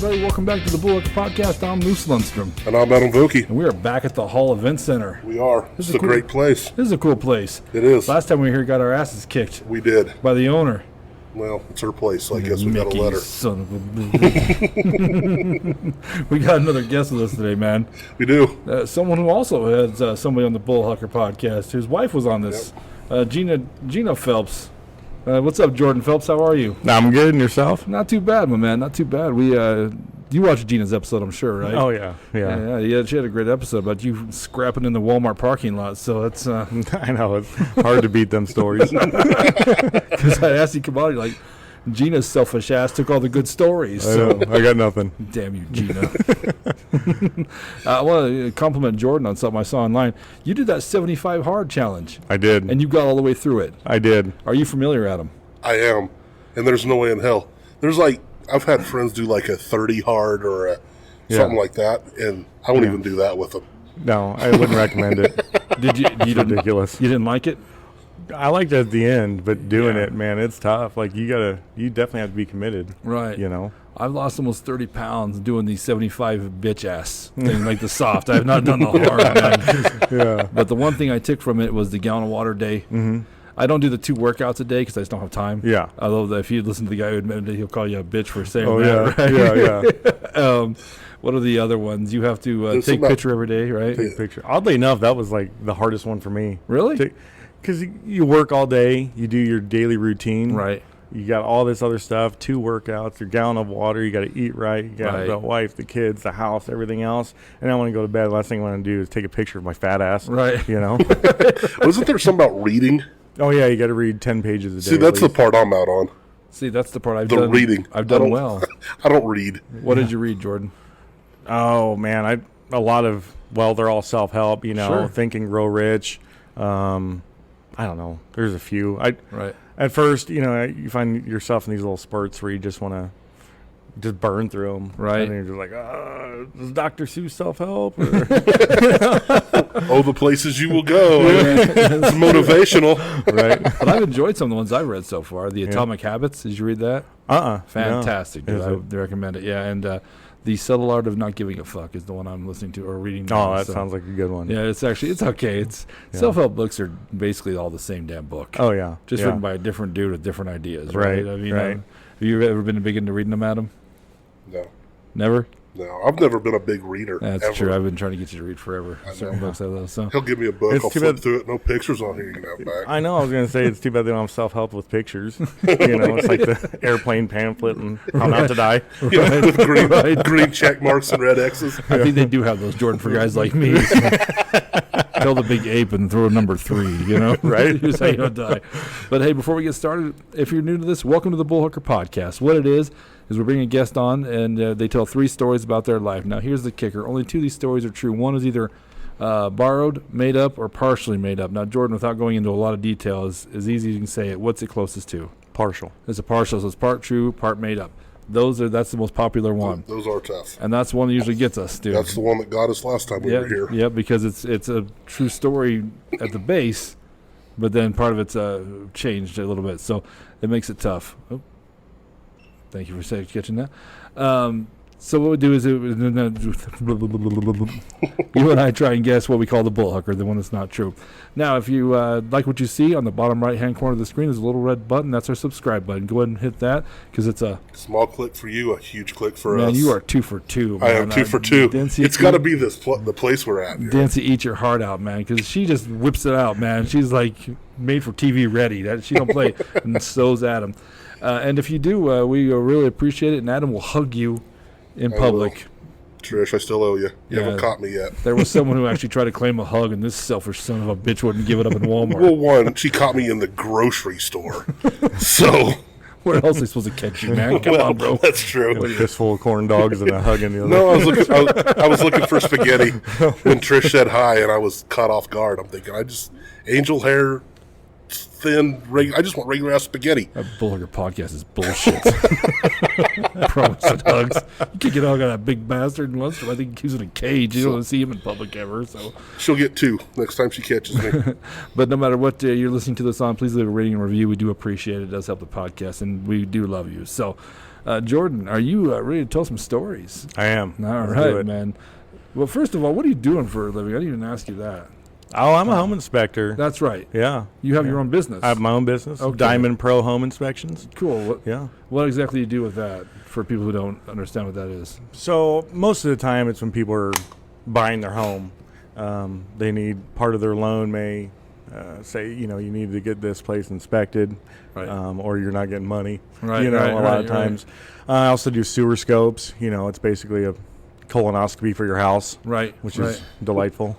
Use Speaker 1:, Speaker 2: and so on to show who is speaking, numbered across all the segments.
Speaker 1: everybody. Welcome back to the Bullhucker Podcast. I'm Moose Lundstrom.
Speaker 2: And I'm Adam Vokey.
Speaker 1: And we are back at the Hall Event Center.
Speaker 2: We are. This is a great place.
Speaker 1: This is a cool place.
Speaker 2: It is.
Speaker 1: Last time we were here, got our asses kicked.
Speaker 2: We did.
Speaker 1: By the owner.
Speaker 2: Well, it's her place, so I guess we got a letter.
Speaker 1: Son of a bitch. We got another guest with us today, man.
Speaker 2: We do.
Speaker 1: Someone who also has somebody on the Bullhucker Podcast. His wife was on this. Yep. Gina Phelps. What's up, Jordan Phelps? How are you?
Speaker 3: I'm good, and yourself?
Speaker 1: Not too bad, my man. Not too bad. We you watched Gina's episode, I'm sure, right?
Speaker 3: Oh yeah.
Speaker 1: She had a great episode about you scrapping in the Walmart parking lot. So that's
Speaker 3: I know it's hard to beat them stories.
Speaker 1: Because I asked you, come on, you're like, Gina's selfish ass took all the good stories.
Speaker 3: I got nothing.
Speaker 1: Damn you, Gina. I want to compliment Jordan on something I saw online. You did that 75 hard challenge.
Speaker 3: I did.
Speaker 1: And you got all the way through it.
Speaker 3: I did.
Speaker 1: Are you familiar, Adam?
Speaker 2: I am. And there's no way in hell. There's like, I've had friends do like a 30 hard or something like that, and I won't even do that with them.
Speaker 3: No, I wouldn't recommend it.
Speaker 1: Did you?
Speaker 3: It's ridiculous.
Speaker 1: You didn't like it?
Speaker 3: I liked it at the end, but doing it, man, it's tough. Like you definitely have to be committed.
Speaker 1: Right.
Speaker 3: You know.
Speaker 1: I've lost almost 30 pounds doing these 75 bitch ass things, like the soft. I have not done the hard.
Speaker 3: Yeah.
Speaker 1: But the one thing I took from it was the gallon of water day.
Speaker 3: Mm-hmm.
Speaker 1: I don't do the 2 workouts a day because I just don't have time.
Speaker 3: Yeah.
Speaker 1: Although if you listen to the guy who admitted it, he'll call you a bitch for saying
Speaker 3: that.
Speaker 1: Right?
Speaker 3: Yeah.
Speaker 1: What are the other ones? You have to take a picture every day, right?
Speaker 3: Take a picture. Oddly enough, that was like the hardest one for me.
Speaker 1: Really?
Speaker 3: Because you work all day, you do your daily routine.
Speaker 1: Right.
Speaker 3: You got all this other stuff, 2 workouts, your gallon of water, you got to eat right, you got the wife, the kids, the house, everything else. And I want to go to bed. The last thing I want to do is take a picture of my fat ass.
Speaker 1: Right.
Speaker 3: You know?
Speaker 2: Wasn't there something about reading?
Speaker 3: Oh, yeah, you got to read 10 pages a day.
Speaker 2: See, that's the part I'm out on.
Speaker 1: See, that's the part I've done.
Speaker 2: The reading.
Speaker 1: I've done well.
Speaker 2: I don't read.
Speaker 1: What did you read, Jordan?
Speaker 3: Oh, man, a lot of, they're all self-help, you know,
Speaker 1: Sure.
Speaker 3: Think and Grow Rich. I don't know. There's a few.
Speaker 1: Right.
Speaker 3: At first, you know, you find yourself in these little spurts where you just want to just burn through them.
Speaker 1: Right.
Speaker 3: And then you're just like, does Dr. Seuss self-help?
Speaker 2: Oh, the places you will go. It's motivational.
Speaker 3: Right.
Speaker 1: But I've enjoyed some of the ones I've read so far. The Atomic Habits. Did you read that? Fantastic.
Speaker 3: No.
Speaker 1: Dude. I recommend it. Yeah. And The Subtle Art of Not Giving a Fuck is the one I'm listening to or reading now.
Speaker 3: Oh, that sounds like a good one.
Speaker 1: Yeah, it's okay. Self-help books are basically all the same damn book.
Speaker 3: Oh, yeah.
Speaker 1: Just written by a different dude with different ideas, right? I mean,
Speaker 3: right.
Speaker 1: Have you ever been big into reading them, Adam?
Speaker 2: No.
Speaker 1: Never?
Speaker 2: No, I've never been a big reader.
Speaker 1: That's
Speaker 2: ever.
Speaker 1: true. I've been trying to get you to read forever. Certain books I love. So
Speaker 2: he'll give me a book. I'll flip through it. No pictures on here. You can have back.
Speaker 3: I know. I was going to say it's too bad they don't have self-help with pictures. You know, it's like the airplane pamphlet and how not to die.
Speaker 2: Yeah, with green check marks and red X's.
Speaker 1: I think they do have those, Jordan, for guys like me. So. Tell the big ape and throw a number 3, you know?
Speaker 3: Right?
Speaker 1: Here's how you don't die. But hey, before we get started, if you're new to this, welcome to the Bullhucker Podcast. What it is we're bringing a guest on, and they tell 3 stories about their life. Now, here's the kicker. Only 2 of these stories are true. One is either borrowed, made up, or partially made up. Now, Jordan, without going into a lot of detail, is easy as you can say it. What's it closest to?
Speaker 3: Partial.
Speaker 1: It's a partial, so it's part true, part made up. That's the most popular one.
Speaker 2: Those are tough.
Speaker 1: And that's the one that usually gets us, dude.
Speaker 2: That's the one that got us last time we were here.
Speaker 1: Yeah, because it's a true story at the base, but then part of it's changed a little bit, so it makes it tough. Oh, thank you for catching that. So what we do is you and I try and guess what we call the Bullhucker, the one that's not true. Now, if you like what you see on the bottom right-hand corner of the screen, there's a little red button. That's our subscribe button. Go ahead and hit that because it's a
Speaker 2: small click for you, a huge click for us.
Speaker 1: Man, you are 2 for 2.
Speaker 2: Man. I am 2 for 2. It's got to be the place we're at.
Speaker 1: Dancy, eat your heart out, man, because she just whips it out, man. She's like made for TV ready. She don't play, and so's Adam. And if you do, we really appreciate it, and Adam will hug you in public.
Speaker 2: Trish, I still owe you. You haven't caught me yet.
Speaker 1: There was someone who actually tried to claim a hug, and this selfish son of a bitch wouldn't give it up in Walmart.
Speaker 2: Well, one, she caught me in the grocery store. So
Speaker 1: where else are they supposed to catch you, man? Come on, bro.
Speaker 2: That's true.
Speaker 3: A fistful of corn dogs and a hug in the other.
Speaker 2: No, I was looking for spaghetti when Trish said hi, and I was caught off guard. I'm thinking, angel hair, thin, I just want regular ass spaghetti.
Speaker 1: That Bullhucker podcast is bullshit. Promise and hugs. You can't get a hug on that big bastard in Lundstrom. I think he keeps in a cage. You don't want to see him in public ever. So
Speaker 2: she'll get 2 next time she catches me.
Speaker 1: But no matter what you're listening to this on, please leave a rating and review. We do appreciate it. It does help the podcast, and we do love you. So Jordan, are you ready to tell some stories?
Speaker 3: I am.
Speaker 1: All
Speaker 3: Let's
Speaker 1: right,
Speaker 3: do it.
Speaker 1: man. Well, first of all, what are you doing for a living? I didn't even ask you that.
Speaker 3: Oh, I'm a home inspector.
Speaker 1: That's right.
Speaker 3: Yeah.
Speaker 1: You have your own business.
Speaker 3: I have my own business.
Speaker 1: Okay.
Speaker 3: Diamond Pro Home Inspections.
Speaker 1: Cool.
Speaker 3: Yeah.
Speaker 1: What exactly do you do with that for people who don't understand what that is?
Speaker 3: So most of the time it's when people are buying their home. They need part of their loan may say, you need to get this place inspected,
Speaker 1: Right.
Speaker 3: or you're not getting money.
Speaker 1: Right,
Speaker 3: a
Speaker 1: right,
Speaker 3: lot of
Speaker 1: right,
Speaker 3: times. I also do sewer scopes. It's basically a colonoscopy for your house,
Speaker 1: Right.
Speaker 3: which
Speaker 1: right.
Speaker 3: is delightful.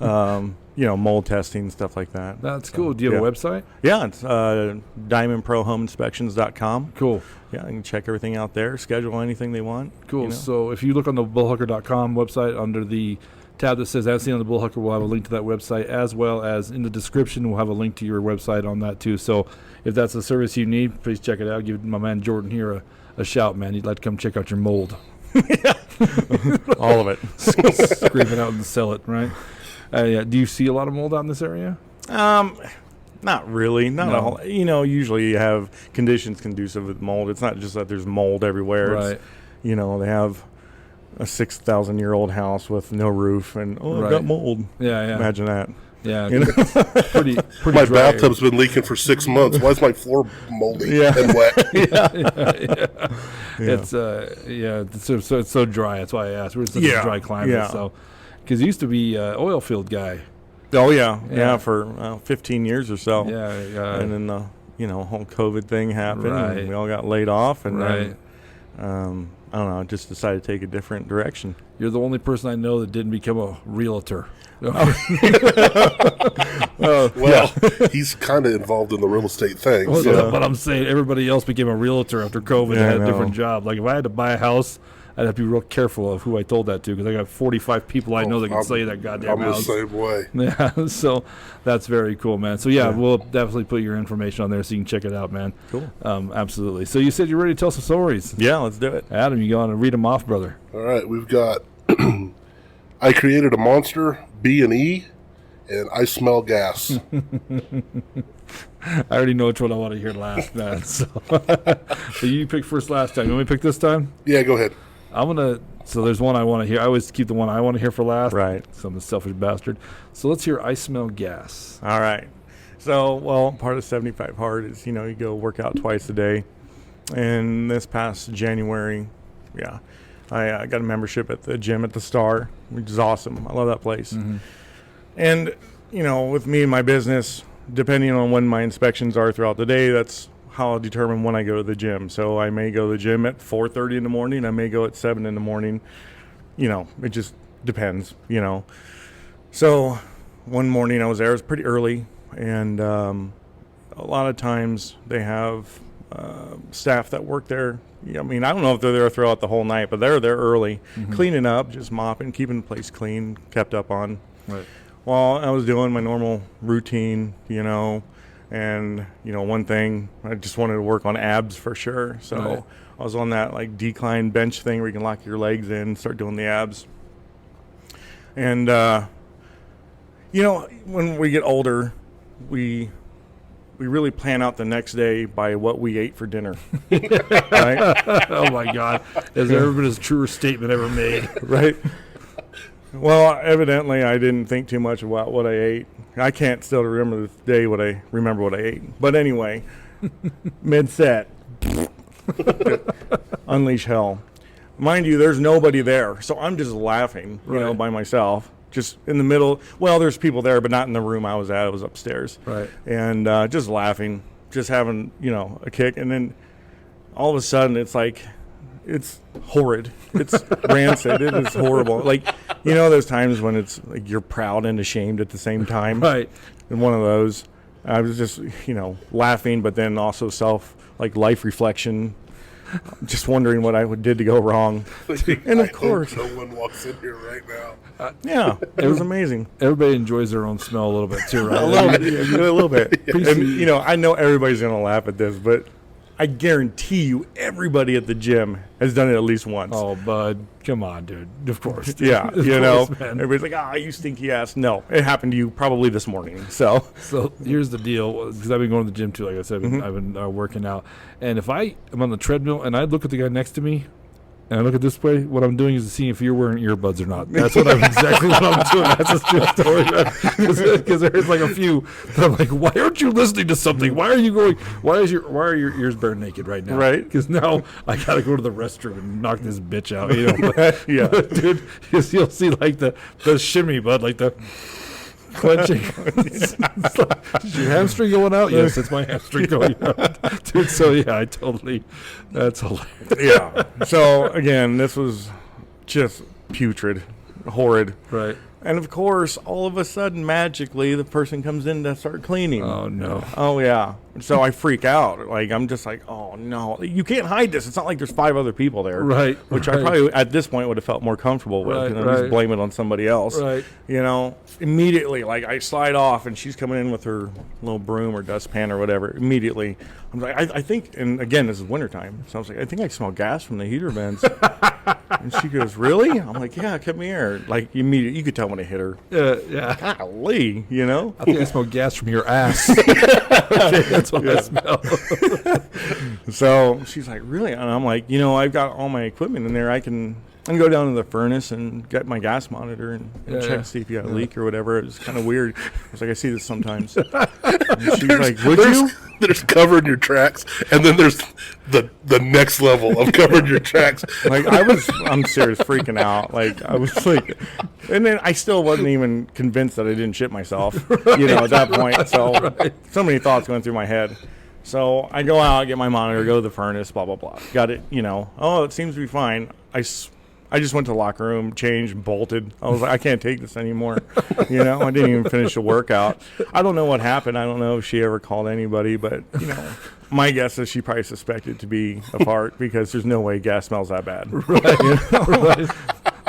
Speaker 3: Mold testing, stuff like that.
Speaker 1: That's
Speaker 3: So,
Speaker 1: cool. Do you have a website?
Speaker 3: Yeah, it's diamondprohomeinspections.com.
Speaker 1: Cool.
Speaker 3: Yeah, you can check everything out there, schedule anything they want.
Speaker 1: Cool. So if you look on the bullhucker.com website under the tab that says As Seen on the Bullhucker, we'll have a link to that website, as well as in the description we'll have a link to your website on that too. So if that's a service you need, please check it out. Give my man Jordan here a shout, man. He'd like to come check out your mold.
Speaker 3: All of it.
Speaker 1: Scrape it out and sell it, right? Yeah. Do you see a lot of mold out in this area?
Speaker 3: Not really. Not a whole. Usually you have conditions conducive with mold. It's not just that there's mold everywhere.
Speaker 1: Right.
Speaker 3: It's, they have a 6,000-year-old house with no roof, and it
Speaker 1: Right.
Speaker 3: got mold.
Speaker 1: Yeah, yeah.
Speaker 3: Imagine that.
Speaker 1: Yeah.
Speaker 3: You know?
Speaker 1: It's pretty
Speaker 2: My
Speaker 1: dry.
Speaker 2: bathtub's been leaking for 6 months. Why is my floor moldy
Speaker 3: Yeah.
Speaker 2: and wet?
Speaker 1: Yeah.
Speaker 3: Yeah.
Speaker 1: It's it's so dry. That's why I asked. We're in such a
Speaker 3: Yeah.
Speaker 1: dry climate.
Speaker 3: Yeah.
Speaker 1: So, because you used to be oil field guy.
Speaker 3: Oh yeah,
Speaker 1: Yeah.
Speaker 3: for 15 years or so.
Speaker 1: Yeah.
Speaker 3: And then the whole COVID thing happened,
Speaker 1: Right.
Speaker 3: and we all got laid off, and
Speaker 1: Right.
Speaker 3: then I don't know, just decided to take a different direction.
Speaker 1: You're the only person I know that didn't become a realtor.
Speaker 2: Well, he's kind of involved in the real estate thing.
Speaker 1: Well,
Speaker 2: So.
Speaker 1: But I'm saying everybody else became a realtor after COVID and
Speaker 3: Yeah, I
Speaker 1: had a different
Speaker 3: know.
Speaker 1: job. Like if I had to buy a house, I'd have to be real careful of who I told that to because I got 45 people I know that can
Speaker 2: I'm-
Speaker 1: sell you that goddamn
Speaker 2: I'm the
Speaker 1: house.
Speaker 2: same way.
Speaker 1: Yeah, so that's very cool, man. So yeah, we'll definitely put your information on there so you can check it out, man.
Speaker 3: Cool.
Speaker 1: Absolutely. So you said you're ready to tell some stories.
Speaker 3: Yeah, let's do it.
Speaker 1: Adam, you go on and read them off, brother.
Speaker 2: All right, we've got I created a monster, B&E, and I smell gas.
Speaker 1: I already know which one I want to hear last, man. So, so you picked first last time. You want me to pick this time?
Speaker 2: Yeah, go ahead.
Speaker 1: So there's one I want to hear. I always keep the one I want to hear for last.
Speaker 3: Right.
Speaker 1: So I'm a selfish bastard. So let's hear I Smell Gas.
Speaker 3: All right. So, part of 75 Hard is, you go work out twice a day. And this past January, I got a membership at the gym at the Star, which is awesome. I love that place.
Speaker 1: Mm-hmm.
Speaker 3: And, with me and my business, depending on when my inspections are throughout the day, that's how I'll determine when I go to the gym. So I may go to the gym at 4:30 in the morning. I may go at 7 in the morning. It just depends, So one morning I was there. It was pretty early. And a lot of times they have staff that work there. I don't know if they're there throughout the whole night, but they're there early, cleaning up, just mopping, keeping the place clean, kept up on.
Speaker 1: Right.
Speaker 3: Well, I was doing my normal routine, and, one thing, I just wanted to work on abs for sure. So
Speaker 1: Right.
Speaker 3: I was on that decline bench thing where you can lock your legs in, start doing the abs. And, when we get older, we really plan out the next day by what we ate for dinner. Right?
Speaker 1: Oh my God. Has there ever been a truer statement ever made?
Speaker 3: Right? Well, evidently I didn't think too much about what I ate. I can't still remember this day what I ate. But anyway, mid-set, unleash hell. Mind you, there's nobody there, so I'm just laughing,
Speaker 1: Right.
Speaker 3: by myself, just in the middle. Well, there's people there, but not in the room I was at. I was upstairs.
Speaker 1: Right.
Speaker 3: And just laughing, just having, a kick. And then all of a sudden it's like, it's horrid. It's rancid. It is horrible. Those times when it's like you're proud and ashamed at the same time.
Speaker 1: Right.
Speaker 3: And one of those, I was just, laughing, but then also life reflection, just wondering what I did to go wrong. And of
Speaker 2: I hope
Speaker 3: course,
Speaker 2: no one walks in here right now.
Speaker 3: yeah, it was amazing.
Speaker 1: Everybody enjoys their own smell a little bit too, right?
Speaker 3: A little bit. And, I know everybody's going to laugh at this, but I guarantee you, everybody at the gym has done it at least once.
Speaker 1: Oh, bud, come on, dude. Of course. Dude.
Speaker 3: Yeah,
Speaker 1: Of
Speaker 3: you know,
Speaker 1: course, man.
Speaker 3: everybody's like, you stinky ass. No, it happened to you probably this morning. So
Speaker 1: Here's the deal, because I've been going to the gym too. Like I said, I've been working out, and if I am on the treadmill and I look at the guy next to me, and I look at this way, what I'm doing is seeing if you're wearing earbuds or not. That's exactly what I'm doing. That's a true story, because there's like a few that I'm like, why aren't you listening to something? Why are you going? Why are your ears bare naked right now?
Speaker 3: Right.
Speaker 1: Because now I gotta go to the restroom and knock this bitch out. You know,
Speaker 3: Yeah.
Speaker 1: dude. Because you'll see like the shimmy, bud, like the clenching. It's like, is your hamstring going out? Yes, it's my hamstring going out, dude. So yeah, that's hilarious.
Speaker 3: yeah. So again, this was just putrid, horrid.
Speaker 1: Right.
Speaker 3: And of course, all of a sudden, magically, the person comes in to start cleaning.
Speaker 1: Oh no.
Speaker 3: Oh yeah. So I freak out. Like I'm just like, oh no, you can't hide this. It's not like there's 5 other people there.
Speaker 1: Right.
Speaker 3: Which
Speaker 1: right.
Speaker 3: I probably at this point would have felt more comfortable with.
Speaker 1: Right,
Speaker 3: And
Speaker 1: right.
Speaker 3: just blame it on somebody else.
Speaker 1: Right.
Speaker 3: You know, immediately, like I slide off and she's coming in with her little broom or dustpan or whatever. Immediately, I'm like, I think, and again, this is wintertime. So I was like, I think I smell gas from the heater vents. And she goes, really? I'm like, yeah, come here. Like immediately, you could tell when I hit her.
Speaker 1: Yeah.
Speaker 3: Golly, you know?
Speaker 1: I think I smell gas from your ass. Okay, that's what I smell.
Speaker 3: So she's like, really? And I'm like, you know, I've got all my equipment in there. I can go down to the furnace and get my gas monitor and check, see if you got a leak or whatever. It was kind of weird. I was like, I see this sometimes. And she's like, would you?
Speaker 2: There's covering your tracks, and then there's the next level of covering your tracks.
Speaker 3: Like I'm serious, freaking out. Like I was like, and then I still wasn't even convinced that I didn't shit myself, you know, at that point. So so many thoughts going through my head. So I go out, get my monitor, go to the furnace, blah, blah, blah. Got it, you know. Oh, it seems to be fine. I just went to the locker room, changed, bolted. I was like, I can't take this anymore. You know, I didn't even finish the workout. I don't know what happened. I don't know if she ever called anybody, but, you know, my guess is she probably suspected to be a fart because there's no way gas smells that bad.
Speaker 1: Right. You know? Right.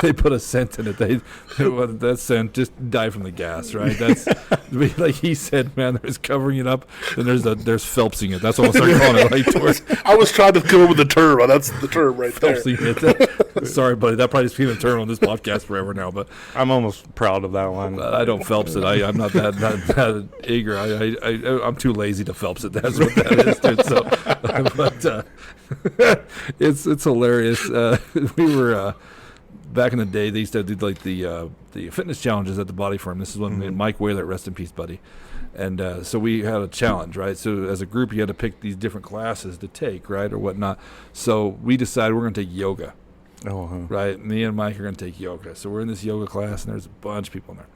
Speaker 1: They put a scent in it. That scent just died from the gas, right? That's like he said, man. There's covering it up, and there's Phelpsing it. That's what I'll start calling it. Like towards
Speaker 2: I was trying to come up with a term. That's the term right there.
Speaker 1: Phelpsing it. Sorry, buddy. That probably just became a term on this podcast forever now. But
Speaker 3: I'm almost proud of that one.
Speaker 1: I don't Phelps it. I'm not that eager. I'm too lazy to Phelps it. That's what that is, dude. So, but it's hilarious. We were. Back in the day, they used to do like the fitness challenges at the Body Firm. This is when Mike Whaler, rest in peace, buddy. And so we had a challenge, right? So as a group, you had to pick these different classes to take, right, or whatnot. So we decided we're going to take yoga, right? Me and Mike are going to take yoga. So we're in this yoga class, and there's a bunch of people in there.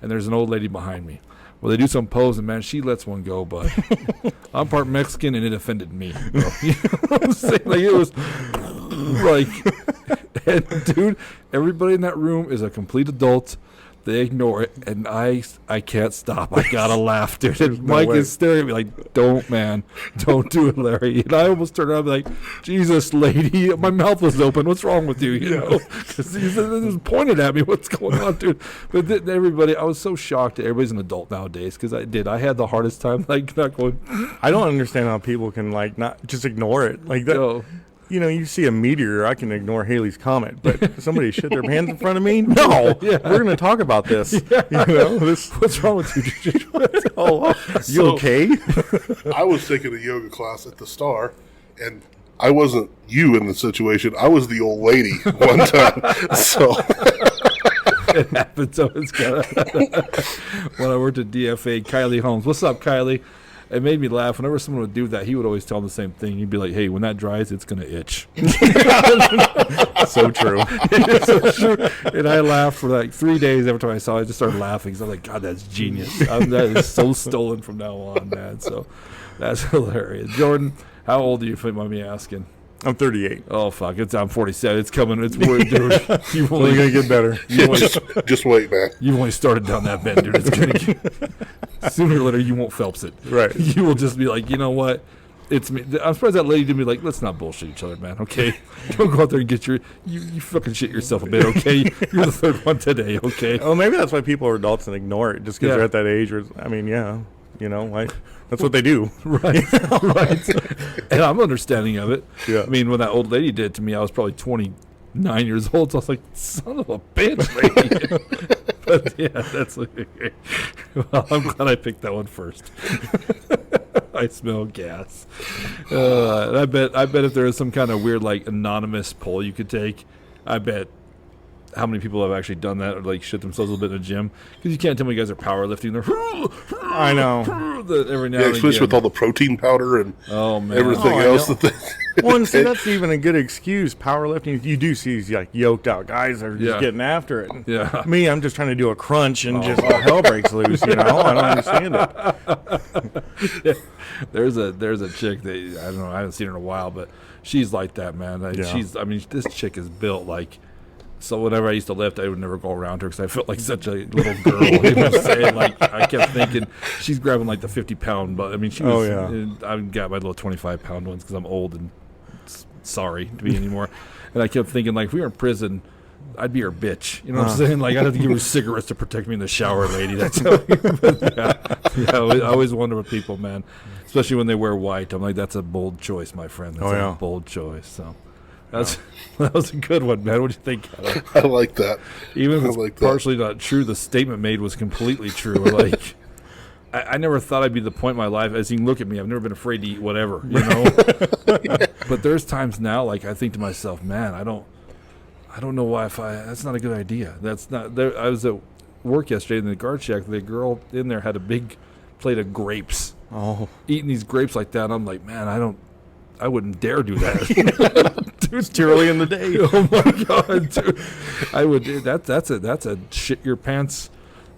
Speaker 1: And there's an old lady behind me. Well, they do some pose, and man, she lets one go, but I'm part Mexican, and it offended me. Bro. You know what I'm saying? Like, it was like, and dude, everybody in that room is a complete adult. They ignore it, and I can't stop. I gotta laugh, dude. And Mike is staring at me like, "Don't, man, don't do it, Larry." And I almost turned around and be like, "Jesus, lady, my mouth was open. What's wrong with you?" You know, because he was pointed at me. What's going on, dude? But everybody, I was so shocked that everybody's an adult nowadays because I had the hardest time like not going.
Speaker 3: I don't understand how people can like not just ignore it like that.
Speaker 1: No.
Speaker 3: You know, you see a meteor, I can ignore Halley's Comet, but somebody shit their pants in front of me? No, we're going to talk about this. Yeah. You know,
Speaker 1: What's wrong with you?
Speaker 3: You okay?
Speaker 2: I was taking a yoga class at the Star, and I wasn't you in the situation. I was the old lady one time. So
Speaker 1: It happens. So it's when I worked at DFA, Kylie Holmes. What's up, Kylie? It made me laugh. Whenever someone would do that, he would always tell them the same thing. He'd be like, "Hey, when that dries, it's gonna itch."
Speaker 3: So true.
Speaker 1: It's so true. And I laughed for like 3 days every time I saw it. I just started laughing because I'm like, "God, that's genius." That is so stolen from now on, man. So that's hilarious. Jordan, how old are you? If you mind me asking.
Speaker 3: I'm 38.
Speaker 1: Oh fuck! I'm 47. It's coming. It's weird, dude. You've
Speaker 3: Only
Speaker 1: only
Speaker 3: going to get better.
Speaker 2: just wait, man.
Speaker 1: You've only started down that bend, dude. It's gonna get, sooner or later you won't Phelps it.
Speaker 3: Right.
Speaker 1: You will just be like, you know what? It's me. I'm surprised that lady didn't be like, let's not bullshit each other, man. Okay, don't go out there and get you fucking shit yourself a bit. Okay, you're the third one today. Okay.
Speaker 3: Oh, maybe that's why people are adults and ignore it just because
Speaker 1: Yeah.
Speaker 3: they're at that age. Or I mean, yeah, you know, like That's what they do.
Speaker 1: Right. Right. And I'm understanding of it.
Speaker 3: Yeah.
Speaker 1: I mean, when that old lady did it to me, I was probably 29 years old. So I was like, son of a bitch, lady. But yeah, that's okay. Well, I'm glad I picked that one first. I smell gas. I bet if there is some kind of weird, like, anonymous poll you could take, I bet how many people have actually done that or like shit themselves a little bit in a gym, because you can't tell me you guys are powerlifting. They're
Speaker 3: I know.
Speaker 1: Every now
Speaker 2: Yeah,
Speaker 1: and
Speaker 2: especially
Speaker 1: again.
Speaker 2: with all the protein powder and
Speaker 1: Oh man,
Speaker 2: everything
Speaker 3: I
Speaker 2: else
Speaker 3: know.
Speaker 2: that they
Speaker 3: Well, and see, that's even a good excuse. Powerlifting, you do see these like yoked out guys that are just
Speaker 1: Yeah.
Speaker 3: getting after it.
Speaker 1: Yeah.
Speaker 3: Me, I'm just trying to do a crunch and just all hell breaks loose. I don't understand it.
Speaker 1: There's a chick that I don't know. I haven't seen her in a while, but she's like that, man. Like,
Speaker 3: Yeah.
Speaker 1: I mean, this chick is built like. So whenever I used to lift, I would never go around her because I felt like such a little girl. You know what I'm saying? Like, I kept thinking she's grabbing like the 50-pound, but I mean, she was.
Speaker 3: Oh, yeah.
Speaker 1: I got my little 25-pound ones because I'm old and sorry to be anymore. And I kept thinking, like, if we were in prison, I'd be her bitch. You know what I'm saying? Like, I'd have to give her cigarettes to protect me in the shower, lady. That's how. I always wonder with people, man, especially when they wear white. I'm like, that's a bold choice, my friend. That's a bold choice. So. That was a good one, man. What do you think?
Speaker 2: I like that.
Speaker 1: Even if
Speaker 2: I
Speaker 1: it's
Speaker 2: like that.
Speaker 1: partially not true, the statement made was completely true. Like, I never thought I'd be the point in my life, as you can look at me, I've never been afraid to eat whatever, you know? But there's times now, like, I think to myself, man, I don't know why that's not a good idea. That's not there. I was at work yesterday in the guard shack. The girl in there had a big plate of grapes.
Speaker 3: Oh,
Speaker 1: Eating these grapes like that, I'm like, man, I wouldn't dare do that.
Speaker 3: dude, it's too early in the day.
Speaker 1: Oh my god, dude! I would. That's a shit your pants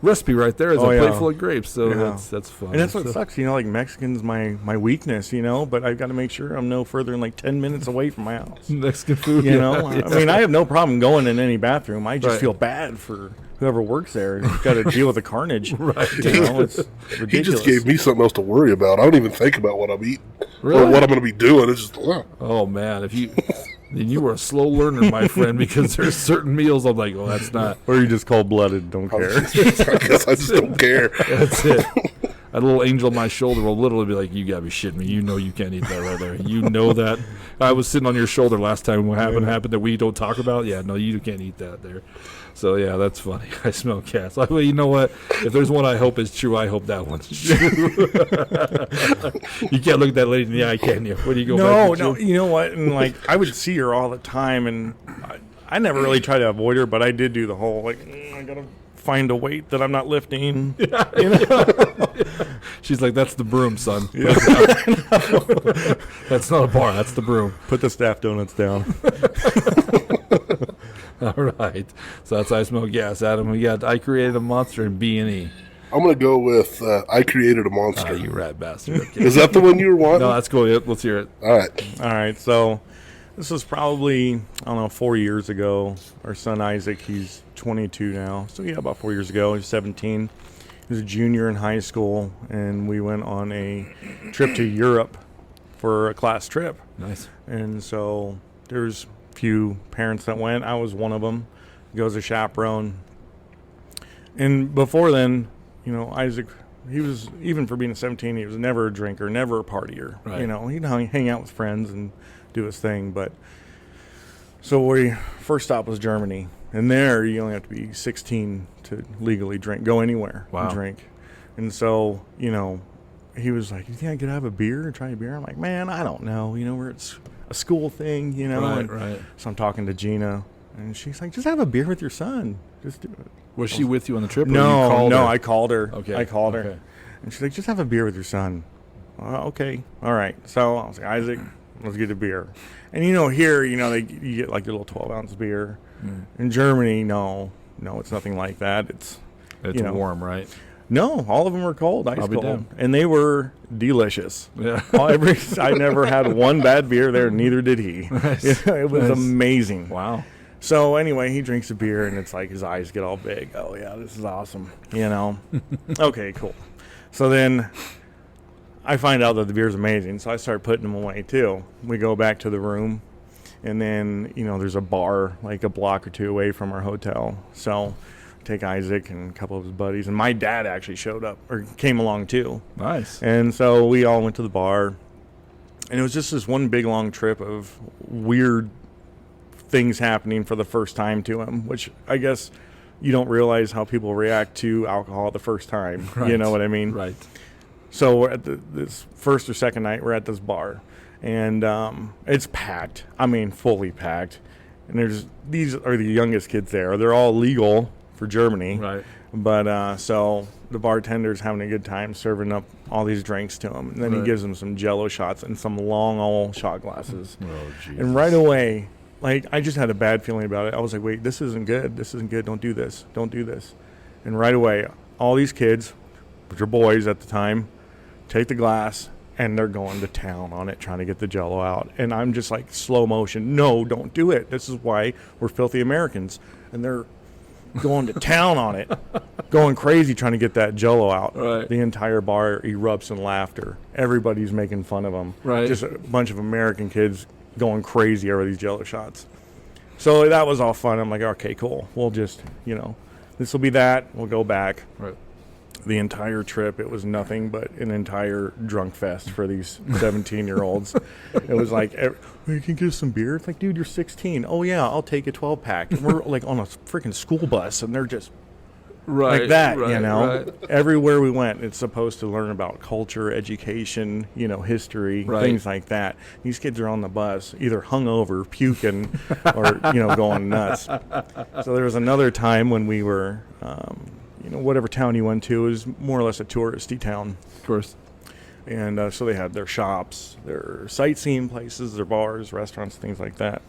Speaker 1: recipe right there. Is a plate full of grapes. So that's fun.
Speaker 3: And that's what sucks. Like Mexican's my weakness. But I've got to make sure I'm no further than like 10 minutes away from my house.
Speaker 1: Mexican food.
Speaker 3: I mean, I have no problem going in any bathroom. I just
Speaker 1: Right.
Speaker 3: feel bad for whoever works there and got to deal with the carnage.
Speaker 1: Right.
Speaker 3: It's ridiculous.
Speaker 2: He just gave me something else to worry about. I don't even think about what I'm eating
Speaker 1: Really?
Speaker 2: or what I'm going to be doing. It's just,
Speaker 1: Oh man, then you were a slow learner, my friend, because there's certain meals I'm like, oh, that's not.
Speaker 3: Or you just cold-blooded, don't care.
Speaker 2: I guess I just don't care.
Speaker 1: That's it. A little angel on my shoulder will literally be like, you gotta be shitting me. You know you can't eat that right there. You know that. I was sitting on your shoulder last time. What happened that we don't talk about? Yeah, no, you can't eat that there. So, yeah, that's funny. I smell gas. Well, you know what? If there's one I hope is true, I hope that one's true. You can't look at that lady in the eye, can you? When you go back to
Speaker 3: No.
Speaker 1: the gym?
Speaker 3: You know what? And like, I would see her all the time, and I never really tried to avoid her, but I did do the whole like, I gotta find a weight that I'm not lifting.
Speaker 1: She's like, that's the broom, son. That's not a bar. That's the broom.
Speaker 3: Put the staff donuts down.
Speaker 1: All right. So that's I Smell Gas. Adam, we got I Created a Monster and B&E.
Speaker 2: I'm going to go with I Created a Monster.
Speaker 1: Oh, you rat bastard. Okay.
Speaker 2: Is that the one you were wanting?
Speaker 1: No, that's cool. Yeah, let's hear it.
Speaker 2: All right.
Speaker 3: All right, so this was probably, I don't know, 4 years ago. Our son Isaac, he's 22 now. So yeah, about 4 years ago, he was 17. He was a junior in high school, and we went on a trip to Europe for a class trip.
Speaker 1: Nice.
Speaker 3: And so there's a few parents that went. I was one of them. He goes a chaperone. And before then, Isaac, he was, even for being 17, he was never a drinker, never a partier.
Speaker 1: Right.
Speaker 3: He'd hang out with friends and do his thing. But so we first stop was Germany. And there you only have to be 16 to legally go anywhere and drink. And so, he was like, you think I could have a beer, try a beer? I'm like, man, I don't know. Where it's a school thing,
Speaker 1: Right.
Speaker 3: So I'm talking to Gina, and she's like, just have a beer with your son. Just do it.
Speaker 1: Was she with you on the trip? Or you
Speaker 3: No,
Speaker 1: called her?
Speaker 3: I called her.
Speaker 1: Okay.
Speaker 3: I called her.
Speaker 1: Okay.
Speaker 3: And she's like, just have a beer with your son. Okay. All right. So I was like, Isaac, let's get a beer. And here, you get like a little 12-ounce beer. In Germany, no, it's nothing like that. It's
Speaker 1: warm, right?
Speaker 3: No, all of them were cold, ice
Speaker 1: I'll be
Speaker 3: cold.
Speaker 1: damned.
Speaker 3: And they were delicious.
Speaker 1: Yeah.
Speaker 3: I never had one bad beer there, neither did he.
Speaker 1: Nice.
Speaker 3: It was
Speaker 1: Nice.
Speaker 3: amazing.
Speaker 1: Wow.
Speaker 3: So anyway, he drinks a beer, and it's like his eyes get all big. Oh, yeah, this is awesome. Okay, cool. So then I find out that the beer's amazing, so I start putting them away too. We go back to the room, and then, there's a bar like a block or two away from our hotel. So take Isaac and a couple of his buddies, and my dad actually showed up or came along too.
Speaker 1: Nice.
Speaker 3: And so we all went to the bar, and it was just this one big long trip of weird things happening for the first time to him, which I guess you don't realize how people react to alcohol the first time.
Speaker 1: Right.
Speaker 3: You know what I mean?
Speaker 1: Right.
Speaker 3: So we're at this first or second night, we're at this bar, and it's packed. I mean, fully packed. And these are the youngest kids there. They're all legal for Germany.
Speaker 1: Right.
Speaker 3: But so the bartender's having a good time serving up all these drinks to them. And then he gives them some Jello shots and some long old shot glasses.
Speaker 1: Oh, Jesus.
Speaker 3: And right away, like, I just had a bad feeling about it. I was like, wait, this isn't good. This isn't good. Don't do this. Don't do this. And right away, all these kids, which are boys at the time, take the glass, and they're going to town on it, trying to get the Jello out. And I'm just like, slow motion. No, don't do it. This is why we're filthy Americans. And they're going to town on it, going crazy trying to get that Jello out.
Speaker 1: Right.
Speaker 3: The entire bar erupts in laughter. Everybody's making fun of them.
Speaker 1: Right.
Speaker 3: Just a bunch of American kids going crazy over these Jello shots. So that was all fun. I'm like, okay, cool. We'll just, this will be that. We'll go back.
Speaker 1: Right.
Speaker 3: The entire trip, it was nothing but an entire drunk fest for these 17-year-olds. It was like, you can get us some beer? It's like, dude, you're 16. Oh, yeah, I'll take a 12-pack. And we're like on a freaking school bus, and they're just like that,
Speaker 1: Right.
Speaker 3: Everywhere we went, it's supposed to learn about culture, education, history, things like that. These kids are on the bus, either hungover, puking, or, going nuts. So there was another time when we were... whatever town you went to is more or less a touristy town.
Speaker 1: Of course.
Speaker 3: And so they had their shops, their sightseeing places, their bars, restaurants, things like that.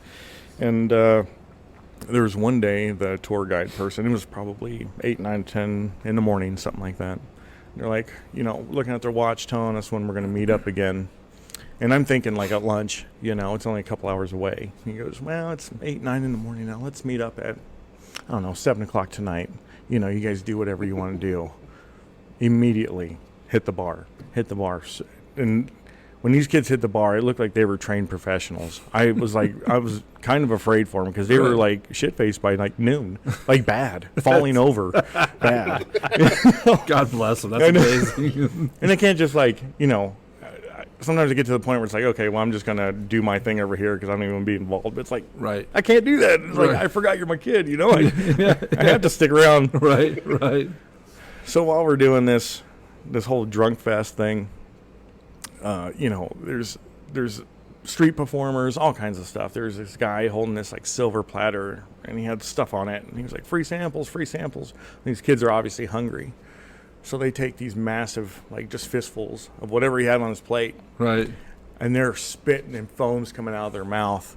Speaker 3: And there was one day, the tour guide person, it was probably 8, 9, 10 in the morning, something like that. They're like, looking at their watch, telling us when we're going to meet up again. And I'm thinking like at lunch, it's only a couple hours away. He goes, well, it's 8, 9 in the morning now. Let's meet up at, 7 o'clock tonight. You guys do whatever you want to do. Immediately hit the bar. And when these kids hit the bar, it looked like they were trained professionals. I was kind of afraid for them because they were like shit-faced by like noon. Like bad. Falling over. Bad.
Speaker 1: God bless them. That's amazing.
Speaker 3: And they can't just sometimes I get to the point where it's like, okay, well, I'm just going to do my thing over here because I don't even want to be involved. But it's like,
Speaker 1: right.
Speaker 3: I can't do that. It's like, I forgot you're my kid, I have to stick around.
Speaker 1: Right.
Speaker 3: So while we're doing this whole drunk fest thing, there's street performers, all kinds of stuff. There's this guy holding this like silver platter, and he had stuff on it. And he was like, free samples. These kids are obviously hungry. So they take these massive, like just fistfuls of whatever he had on his plate.
Speaker 1: Right.
Speaker 3: And they're spitting and foam's coming out of their mouth.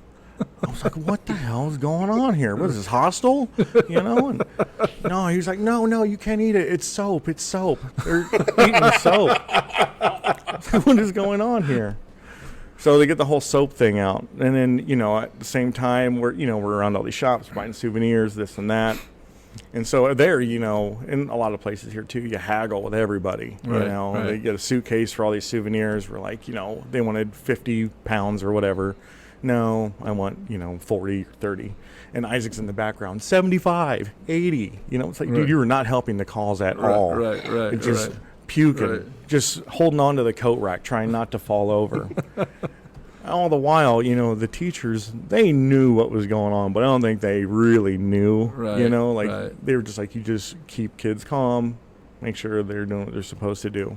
Speaker 3: I was like, what the hell is going on here? What is this, hostile? And no, he was like, no, you can't eat it. It's soap. They're eating soap. What is going on here? So they get the whole soap thing out. And then, at the same time, we're around all these shops buying souvenirs, this and that. And so there, in a lot of places here too, you haggle with everybody.
Speaker 1: Right.
Speaker 3: They get a suitcase for all these souvenirs. We're like, they wanted 50 pounds or whatever. No, I want, 40, 30. And Isaac's in the background, 75, 80. It's like, dude, you were not helping the cause at all.
Speaker 1: Right.
Speaker 3: It's just puking, just holding on to the coat rack, trying not to fall over. All the while, the teachers, they knew what was going on, but I don't think they really knew, They were just like, you just keep kids calm, make sure they're doing what they're supposed to do.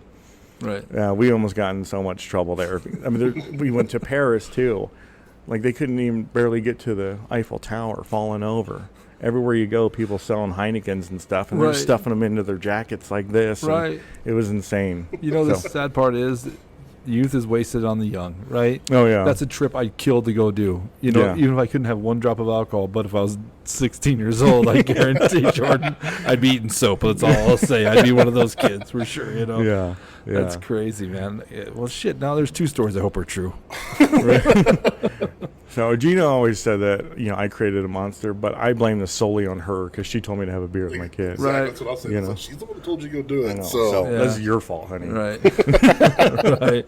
Speaker 1: Right.
Speaker 3: We almost got in so much trouble there. I mean, we went to Paris too. Like they couldn't even barely get to the Eiffel Tower, falling over. Everywhere you go, people selling Heinekens and stuff, and they're stuffing them into their jackets like this.
Speaker 1: Right.
Speaker 3: It was insane.
Speaker 1: The sad part is youth is wasted on the young, right?
Speaker 3: Oh, yeah.
Speaker 1: That's a trip I'd kill to go do. Even if I couldn't have one drop of alcohol, but if I was 16 years old, I guarantee, Jordan, I'd be eating soap. That's all I'll say. I'd be one of those kids for sure,
Speaker 3: Yeah.
Speaker 1: That's crazy, man. Well, shit, now there's 2 stories I hope are true.
Speaker 3: So Gina always said that, I created a monster, but I blame this solely on her because she told me to have a beer with my kids.
Speaker 2: Right. That's what I'll say. Like, she's the one who told you to go do it.
Speaker 3: So this is your fault, honey.
Speaker 1: Right. Right.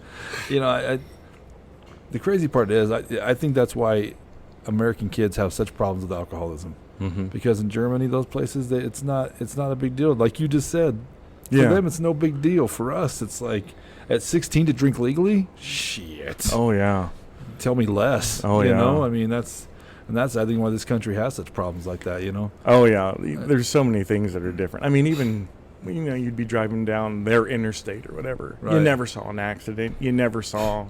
Speaker 1: The crazy part is I think that's why American kids have such problems with alcoholism. because in Germany, those places, it's not a big deal. Like you just said, for
Speaker 3: Yeah.
Speaker 1: them, it's no big deal. For us, it's like at 16 to drink legally. Shit.
Speaker 3: Oh yeah.
Speaker 1: Tell me less.
Speaker 3: Oh,
Speaker 1: you
Speaker 3: yeah.
Speaker 1: know, I mean that's I think why this country has such problems like that. You know.
Speaker 3: Oh yeah. There's so many things that are different. I mean, even you'd be driving down their interstate or whatever.
Speaker 1: Right.
Speaker 3: You never saw an accident. You never saw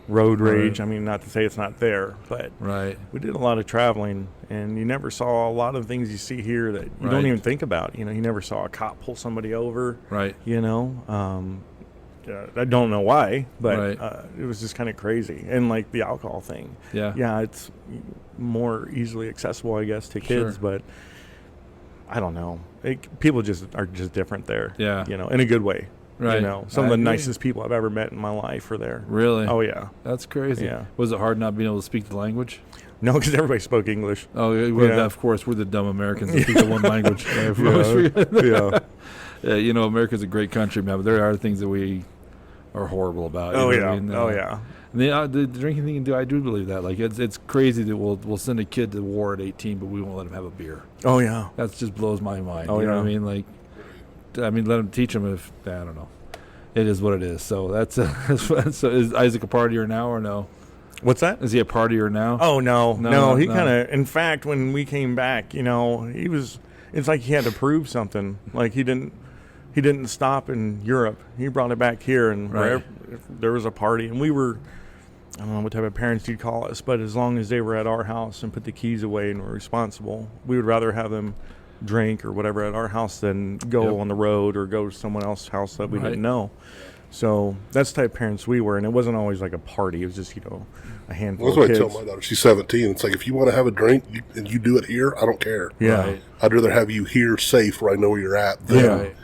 Speaker 3: road rage.
Speaker 1: Right.
Speaker 3: I mean, not to say it's not there, but
Speaker 1: Right.
Speaker 3: we did a lot of traveling, and you never saw a lot of things you see here that you
Speaker 1: Right.
Speaker 3: don't even think about. You never saw a cop pull somebody over.
Speaker 1: Right.
Speaker 3: I don't know why, but
Speaker 1: Right.
Speaker 3: it was just kind of crazy. And like the alcohol thing.
Speaker 1: Yeah.
Speaker 3: Yeah, it's more easily accessible, I guess, to kids,
Speaker 1: Sure.
Speaker 3: but I don't know. People are just different there.
Speaker 1: Yeah.
Speaker 3: In a good way.
Speaker 1: Right.
Speaker 3: Some
Speaker 1: I
Speaker 3: of the
Speaker 1: agree.
Speaker 3: nicest people I've ever met in my life are there.
Speaker 1: Really?
Speaker 3: Oh yeah.
Speaker 1: That's crazy.
Speaker 3: Yeah.
Speaker 1: Was it hard not being able to speak the language?
Speaker 3: No, because everybody spoke English.
Speaker 1: Oh, well,
Speaker 3: Yeah.
Speaker 1: of course, we're the dumb Americans that speak the one language.
Speaker 3: Yeah.
Speaker 1: America's a great country, man, but there are things that we are horrible about. you
Speaker 3: Oh
Speaker 1: know
Speaker 3: yeah.
Speaker 1: what I mean?
Speaker 3: Oh yeah.
Speaker 1: And the drinking thing, I do believe that. Like, it's crazy that we'll send a kid to war at 18, but we won't let him have a beer.
Speaker 3: Oh yeah.
Speaker 1: That just blows my mind.
Speaker 3: Oh,
Speaker 1: you know
Speaker 3: yeah.
Speaker 1: what I mean? Like, let him teach him I don't know. It is what it is. So that's so is Isaac a partier now or no?
Speaker 3: What's that?
Speaker 1: Is he a partier now?
Speaker 3: Oh no.
Speaker 1: No,
Speaker 3: He
Speaker 1: no.
Speaker 3: kind of. In fact, when we came back, he was. It's like he had to prove something. Like he didn't stop in Europe. He brought it back here, and
Speaker 1: Right.
Speaker 3: wherever if there was a party, and we were. I don't know what type of parents you'd call us, but as long as they were at our house and put the keys away and were responsible, we would rather have them drink or whatever at our house than go
Speaker 1: Yep.
Speaker 3: on the road or go to someone else's house that we
Speaker 1: Right.
Speaker 3: didn't know. So that's the type of parents we were, and it wasn't always like a party. It was just a handful
Speaker 2: That's what
Speaker 3: of
Speaker 2: I
Speaker 3: kids.
Speaker 2: tell my daughter. She's 17. It's like, if you want to have a drink and you do it here, I don't care.
Speaker 3: Yeah.
Speaker 1: Right.
Speaker 2: I'd rather have you here safe where I know where you're at than
Speaker 3: Yeah.
Speaker 1: Right.